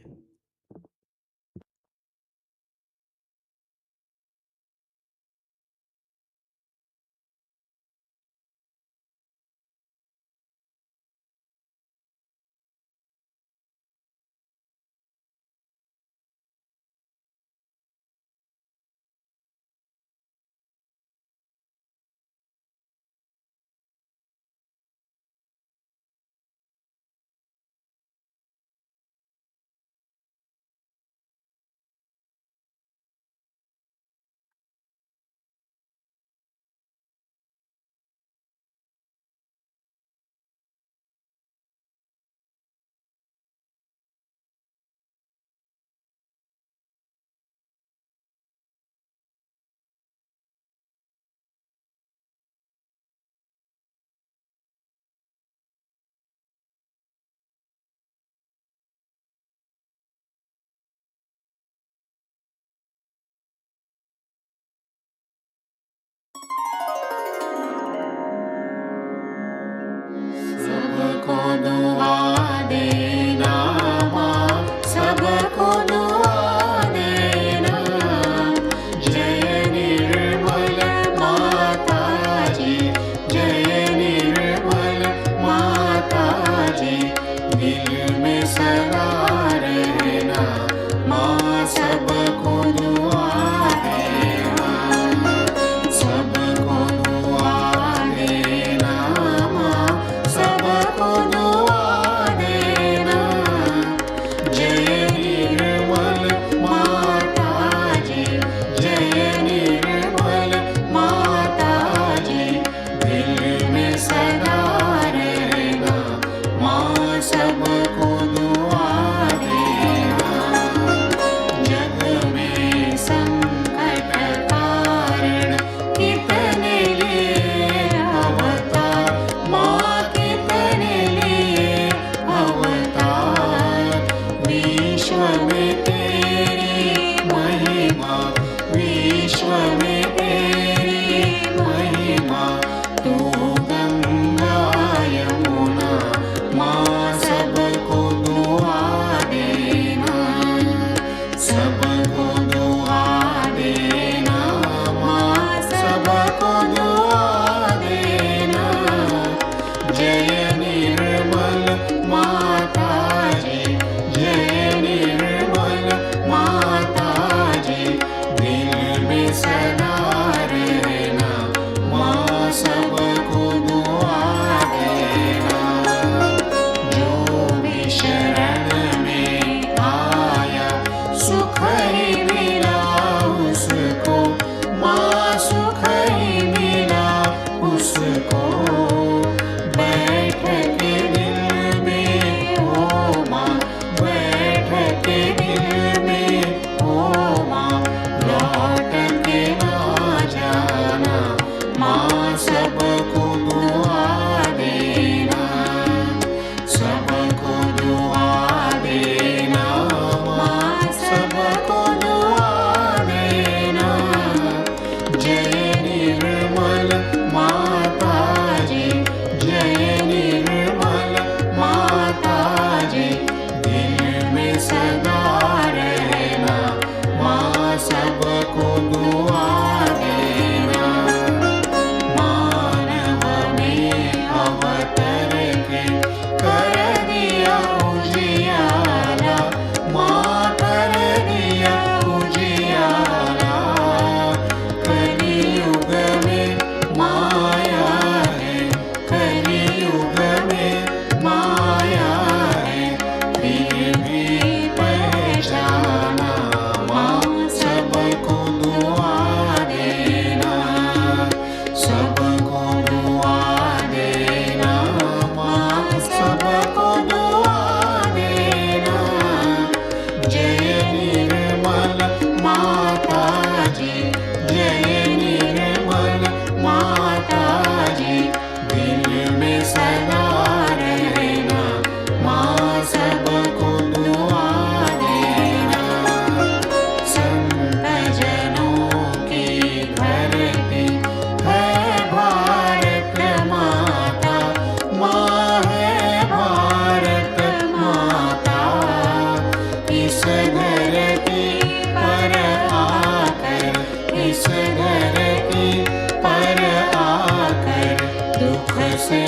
से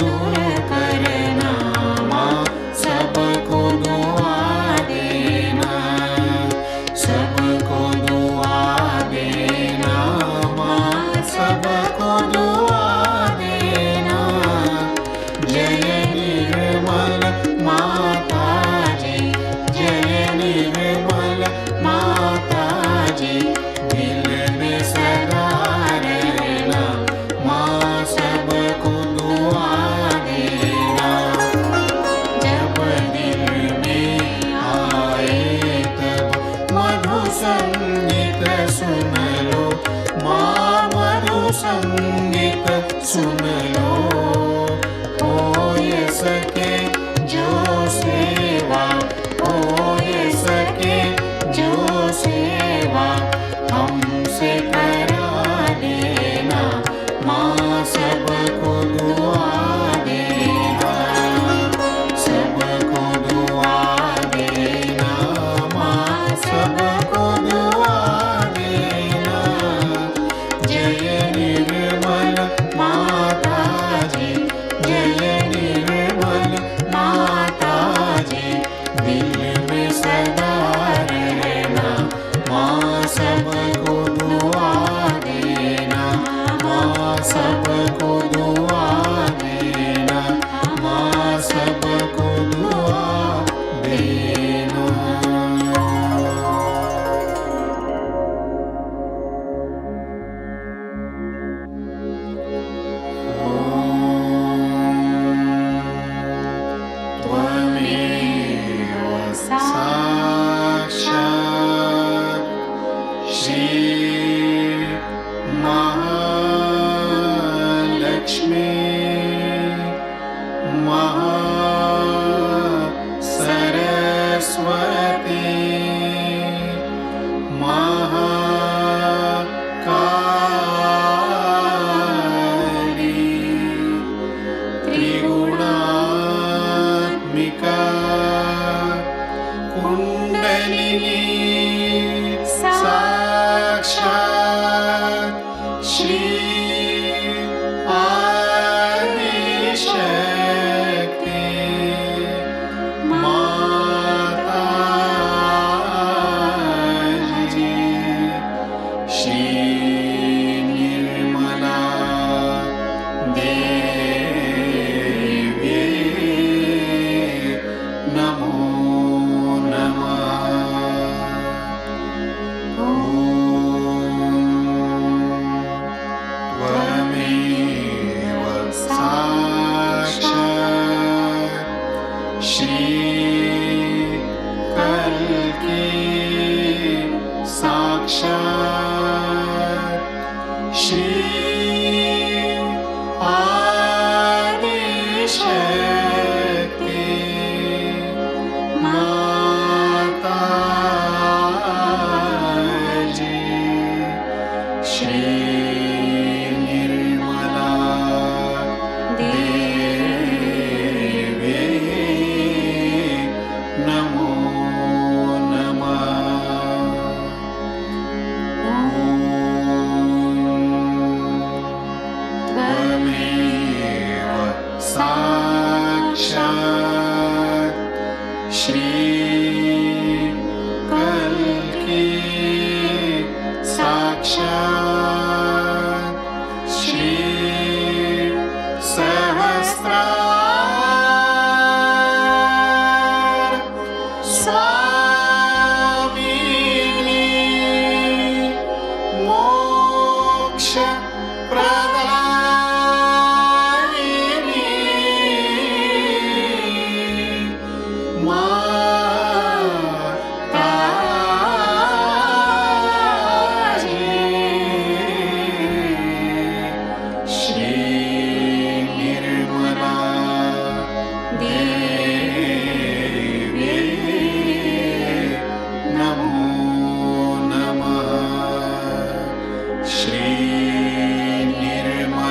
दूर करना माँ, सबको दुआ देना, सबको दुआ देना माँ, सबको दुआ देना। जय निर्मल माताजी, जय निर्मल माताजी, दिल में सदा रहना माँ, सबको दुआ देना। जब दिल में आए तब मधु संगीत सुन लो माँ, मधु संगीत सुन लो। हो ये सके जो सेवा, हो ये सके जो सेवा, हमसे करा देना माँ, सबको दुआ देना, सबको दुआ देना माँ, सबको दुआ देना। जय निर्मल माताजी, जय निर्मल माताजी, दिल में सदा रहना माँ, सबको दुआ देना माँ, सबको दुआ देना माँ, सबको दुआ देना। त्वमेव साक्षात् श्री महालक्ष्मी महासरस्वती महाकाली, त्रिगुणात्मिका कुण्डलिनी साक्षात् श्री आदिशक्ति माताजी, श्री निर्मला देवी नमो नमः। त्वमेव साक्षात् श्री कल्की साक्षात् श्री आदिशक्ति माताजी, श्री निर्मला देवी नमो नमः। त्वमेव साक्षात् श्री कल्की साक्षात् श्री सहस्रार स्वामिनी, मोक्ष प्रदायिनी माताजी, श्री निर्मला देवी नमो नमः। श्री निर्मला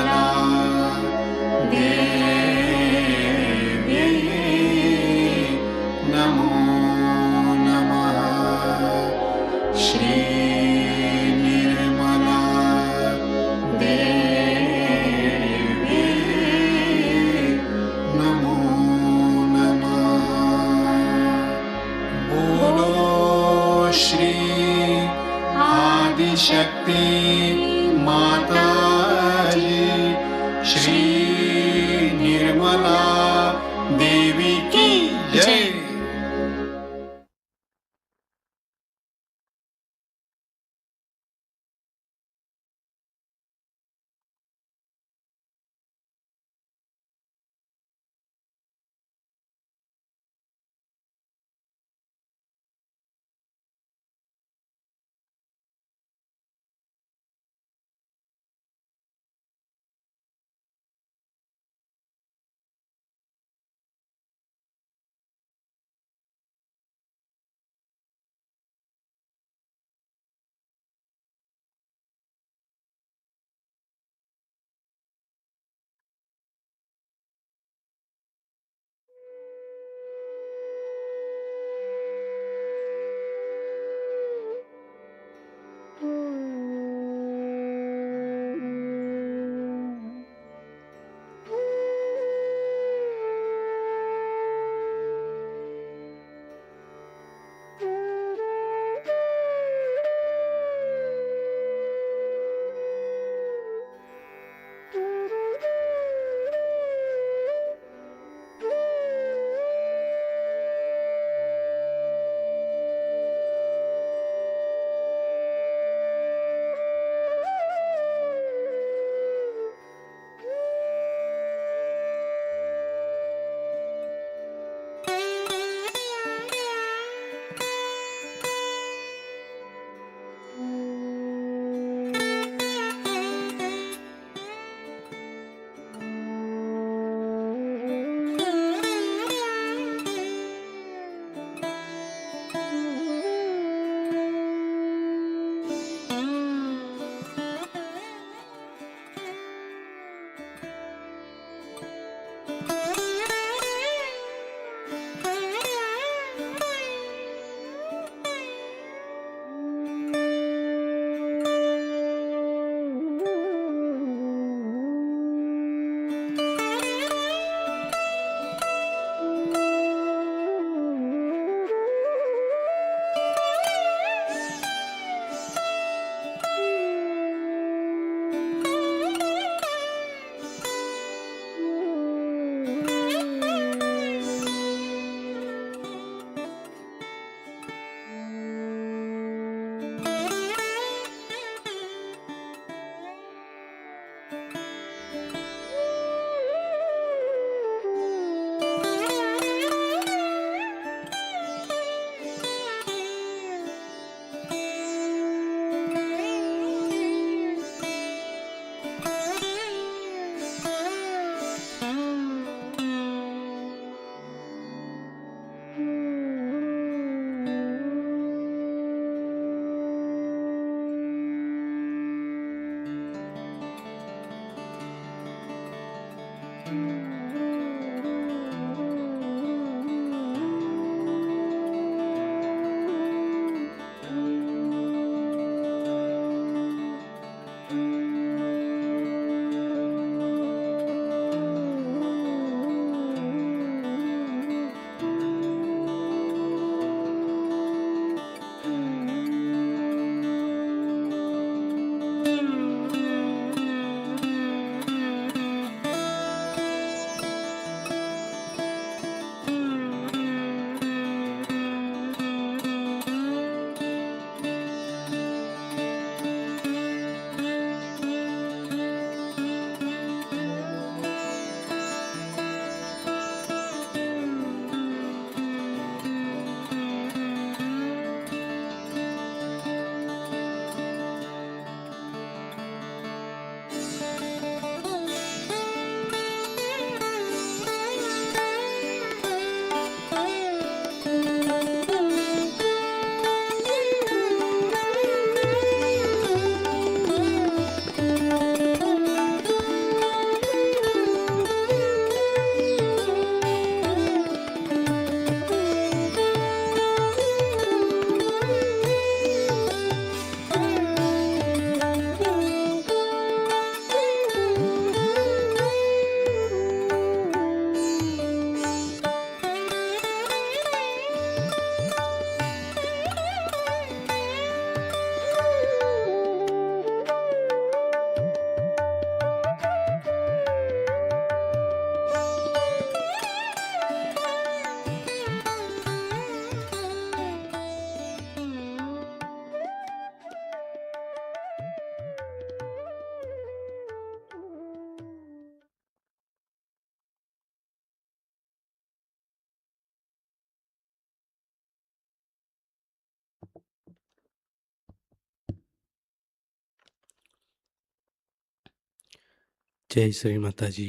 जय श्री माता जी।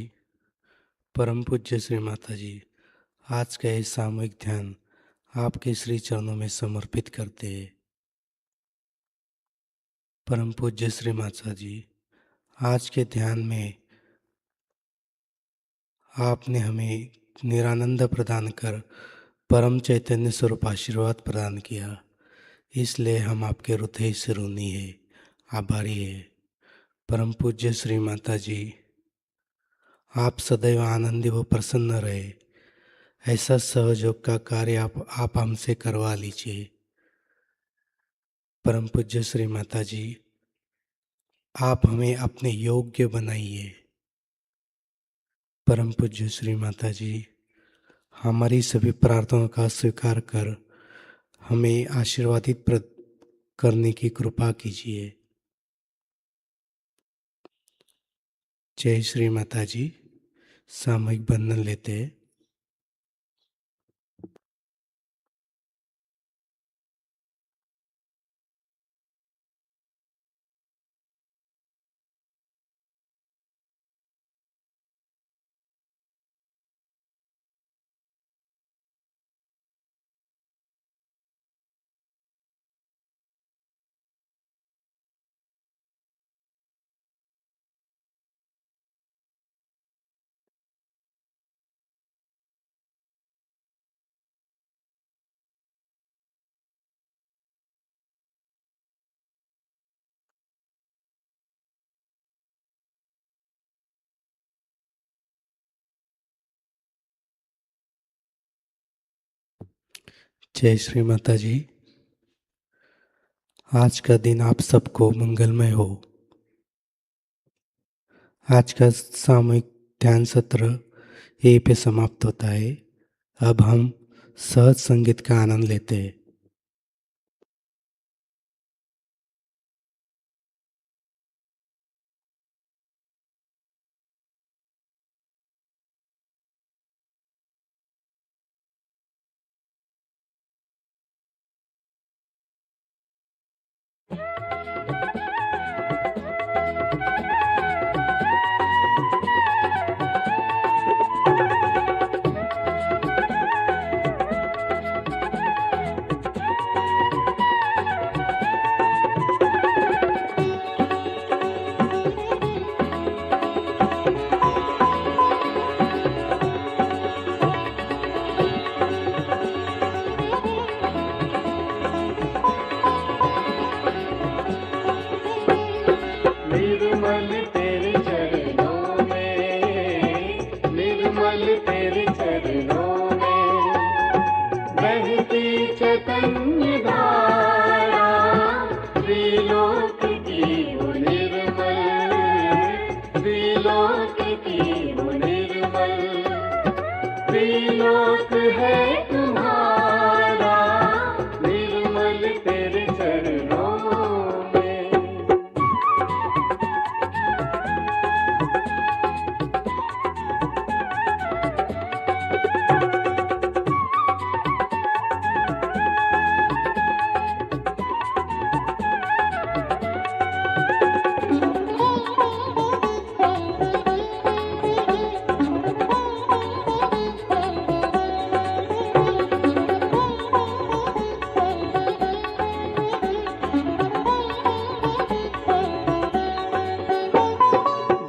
परम पूज्य श्री माता जी, आज का ये सामूहिक ध्यान आपके श्री चरणों में समर्पित करते हैं। परम पूज्य श्री माता जी, आज के ध्यान में आपने हमें निरानंद प्रदान कर परम चैतन्य स्वरूप आशीर्वाद प्रदान किया, इसलिए हम आपके हृदय से ऋणी है, आभारी है। परम पूज्य श्री माता जी, आप सदैव आनंदी व प्रसन्न रहे, ऐसा सहयोग का कार्य आप हमसे करवा लीजिए। परम पूज्य श्री माता जी, आप हमें अपने योग्य बनाइए। परम पूज्य श्री माता जी, हमारी सभी प्रार्थनाओं का स्वीकार कर हमें आशीर्वादित करने की कृपा कीजिए। जय श्री माता जी। सामूहिक बंधन लेते हैं। जय श्री माता जी। आज का दिन आप सबको मंगलमय हो। आज का सामूहिक ध्यान सत्र यहीं पे समाप्त होता है। अब हम सहज संगीत का आनंद लेते हैं। त्रिलोक की हो निर्मल, त्रिलोक है तुम्हारा, निर्मल तेरे चरणों में।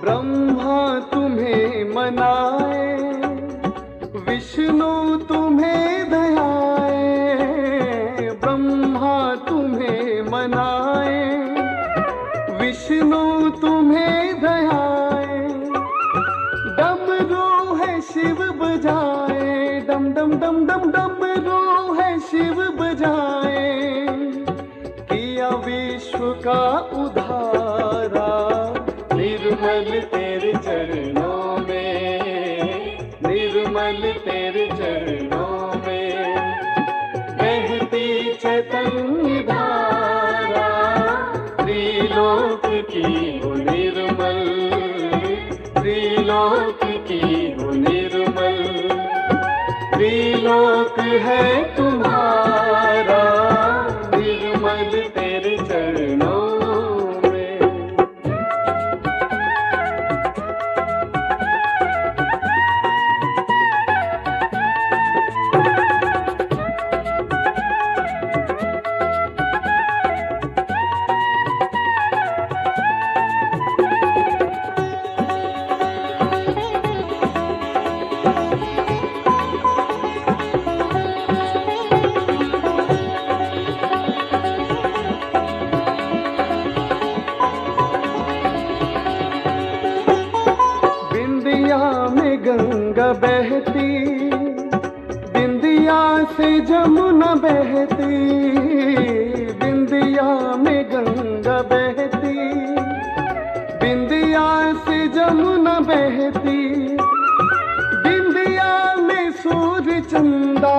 ब्रह्मा तुम्हें मनाए, विष्णु तुम्हें दयाए, ब्रह्मा तुम्हें मनाए, विष्णु तुम्हें दयाए, डमरू है शिव बजाए, डम डम डम डम डमरू है शिव बजाए, किया विश्व का उद्धारा, निर्मल तेरे चरणों में, निर्मल तेरे चरणों में, बहती चैतन्य धारा, त्रिलोक की हो निर्मल, त्रिलोक की हो निर्मल, त्रिलोक है तुम्हारा, निर्मल तेरे चरणों में। बिंदिया में गंगा बहती, बिंदिया से जमुना बहती, बिंदिया में गंगा बहती, बिंदिया से जमुना बहती, बिंदिया में सूर्य चंदा,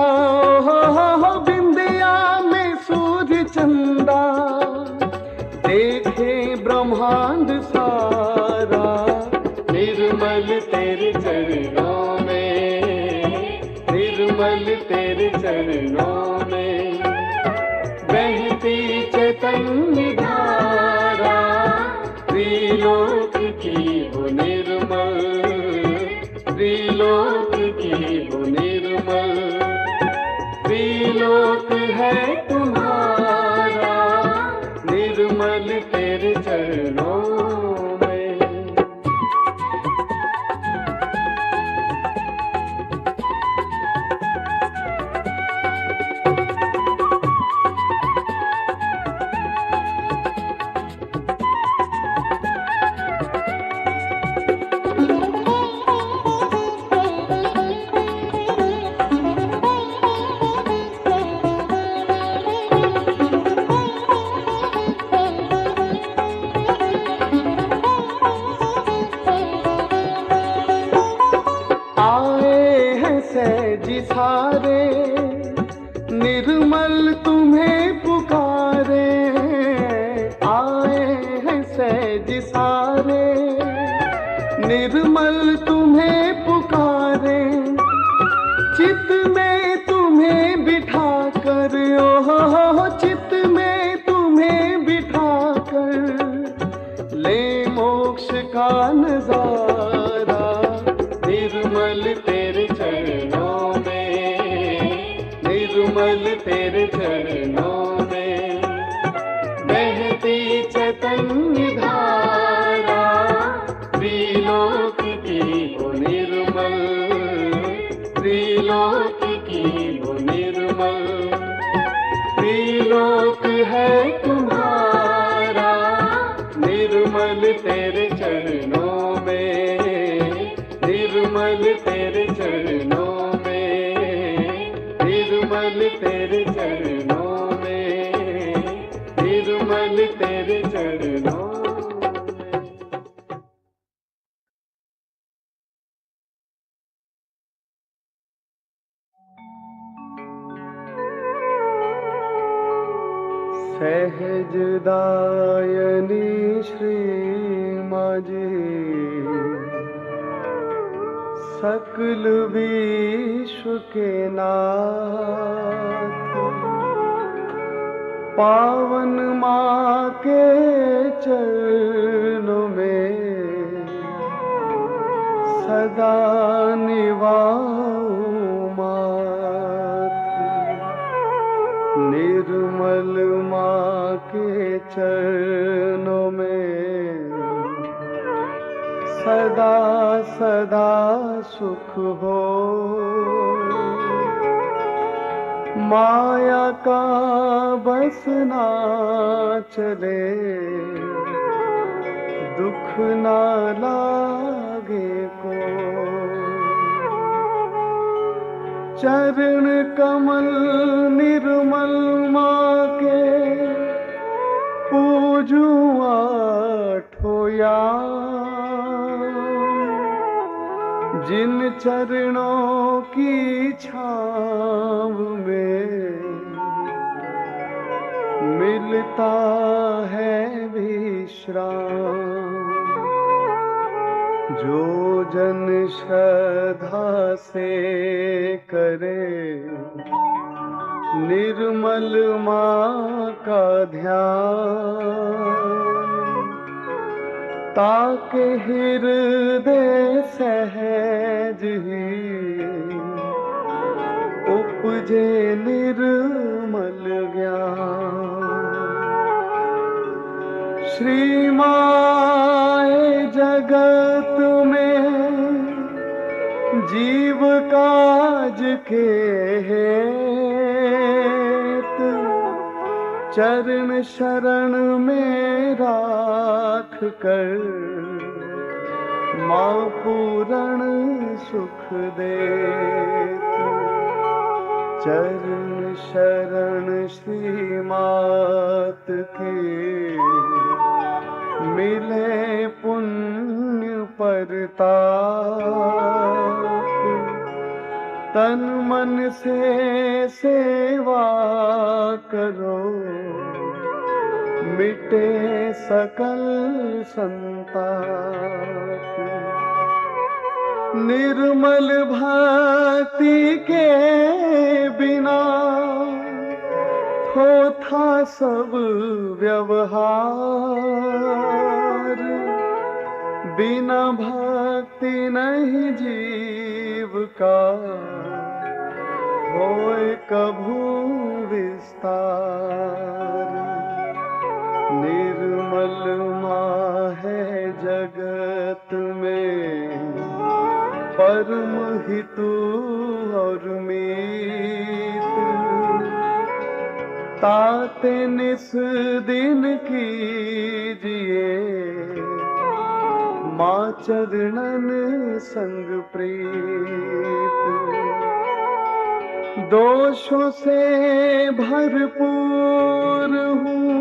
हो बिंदिया में सूर्य चंदा, देखे ब्रह्मांड सारा, निर्मल तेरे चरणों में, निर्मल तेरे चरणों में, बहती चैतन्य धारा, त्रिलोक की हो निर्मल, त्रिलोक की हो निर्मल, त्रिलोक है तुम्हारा, निर्मल तेरे चरणों में। सहजी सारे, निर्मल तुम्हें पुकारे, आए हैं सहजी सारे, निर्मल तुम्हें पुकारे, चित में तुम्हें बिठा कर, ओहो चित में तुम्हें बिठा कर, ले मोक्ष का नजारा, निर्मल तेरे चरणों में, निर्मल तेरे चरणों में, बहती चैतन्य धारा, त्रिलोक की हो निर्मल, त्रिलोक की हो निर्मल, त्रिलोक है तुम्हारा, निर्मल तेरे चरणों में, सहजदायनी श्री माजी सकल विश्व के नाथ पावन माँ के चरणों में सदा निभाऊं मात। निर्मल माँ के चरणों में सदा सदा सुख हो। माया का बस ना चले दुख ना लागे को। चरण कमल निर्मल माँ के पूजूं आठों याम। जिन चरणों की छाँव में मिलता है विश्राम। जो जन श्रद्धा से करे निर्मल माँ का ध्यान ताके हृदय सहज ही उपजे निर्मल ज्ञान। श्री माए जगत में जीव काज के हेत चरण शरण में राख कर माँ पूर्ण सुख देत। चरण शरण श्री मात के मिले पुण्य परताप। तन मन से सेवा करो मिटे सकल संताप। निर्मल भक्ति के बिना थोथा सब व्यवहार। बिना भक्ति नहीं जीव का होए कभू विस्तार। निर्मल माँ है जगत में परम हितु और मीत। ताते निस दिन कीजिए माँ चरणन संग प्रीत। दोषों से भरपूर हूँ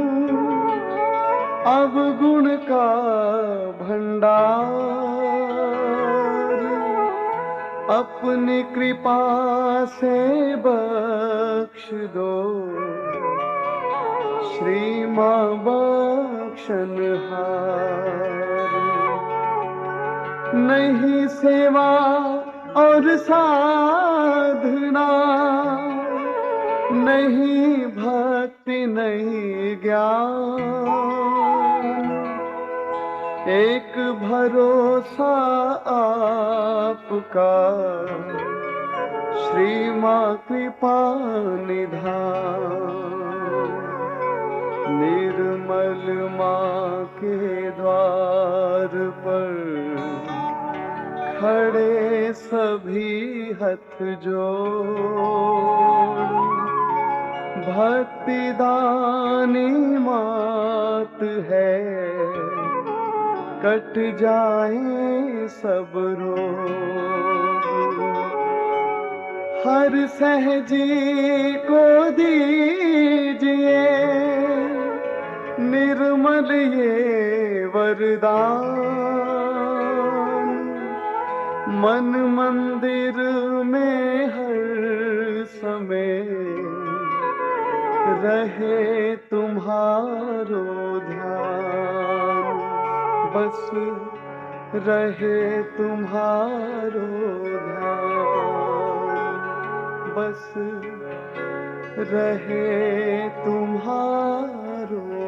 अवगुण का भंडार। अपनी कृपा से बख्श दो श्री माँ बख्शनहार। नहीं सेवा और साधना नहीं भक्ति नहीं ज्ञान। एक भरोसा आपका श्री माँ कृपा निधान। निर्मल माँ के द्वार पर खड़े सभी हथ जोड़। भक्ति दानी मात है कट जाए सब रोग। हर सहजी को दीजिए निर्मल ये वरदान। मन मंदिर में हर समय रहे तुम्हारो ध्यान, बस रहे तुम्हारो ध्यान, बस रहे तुम्हारो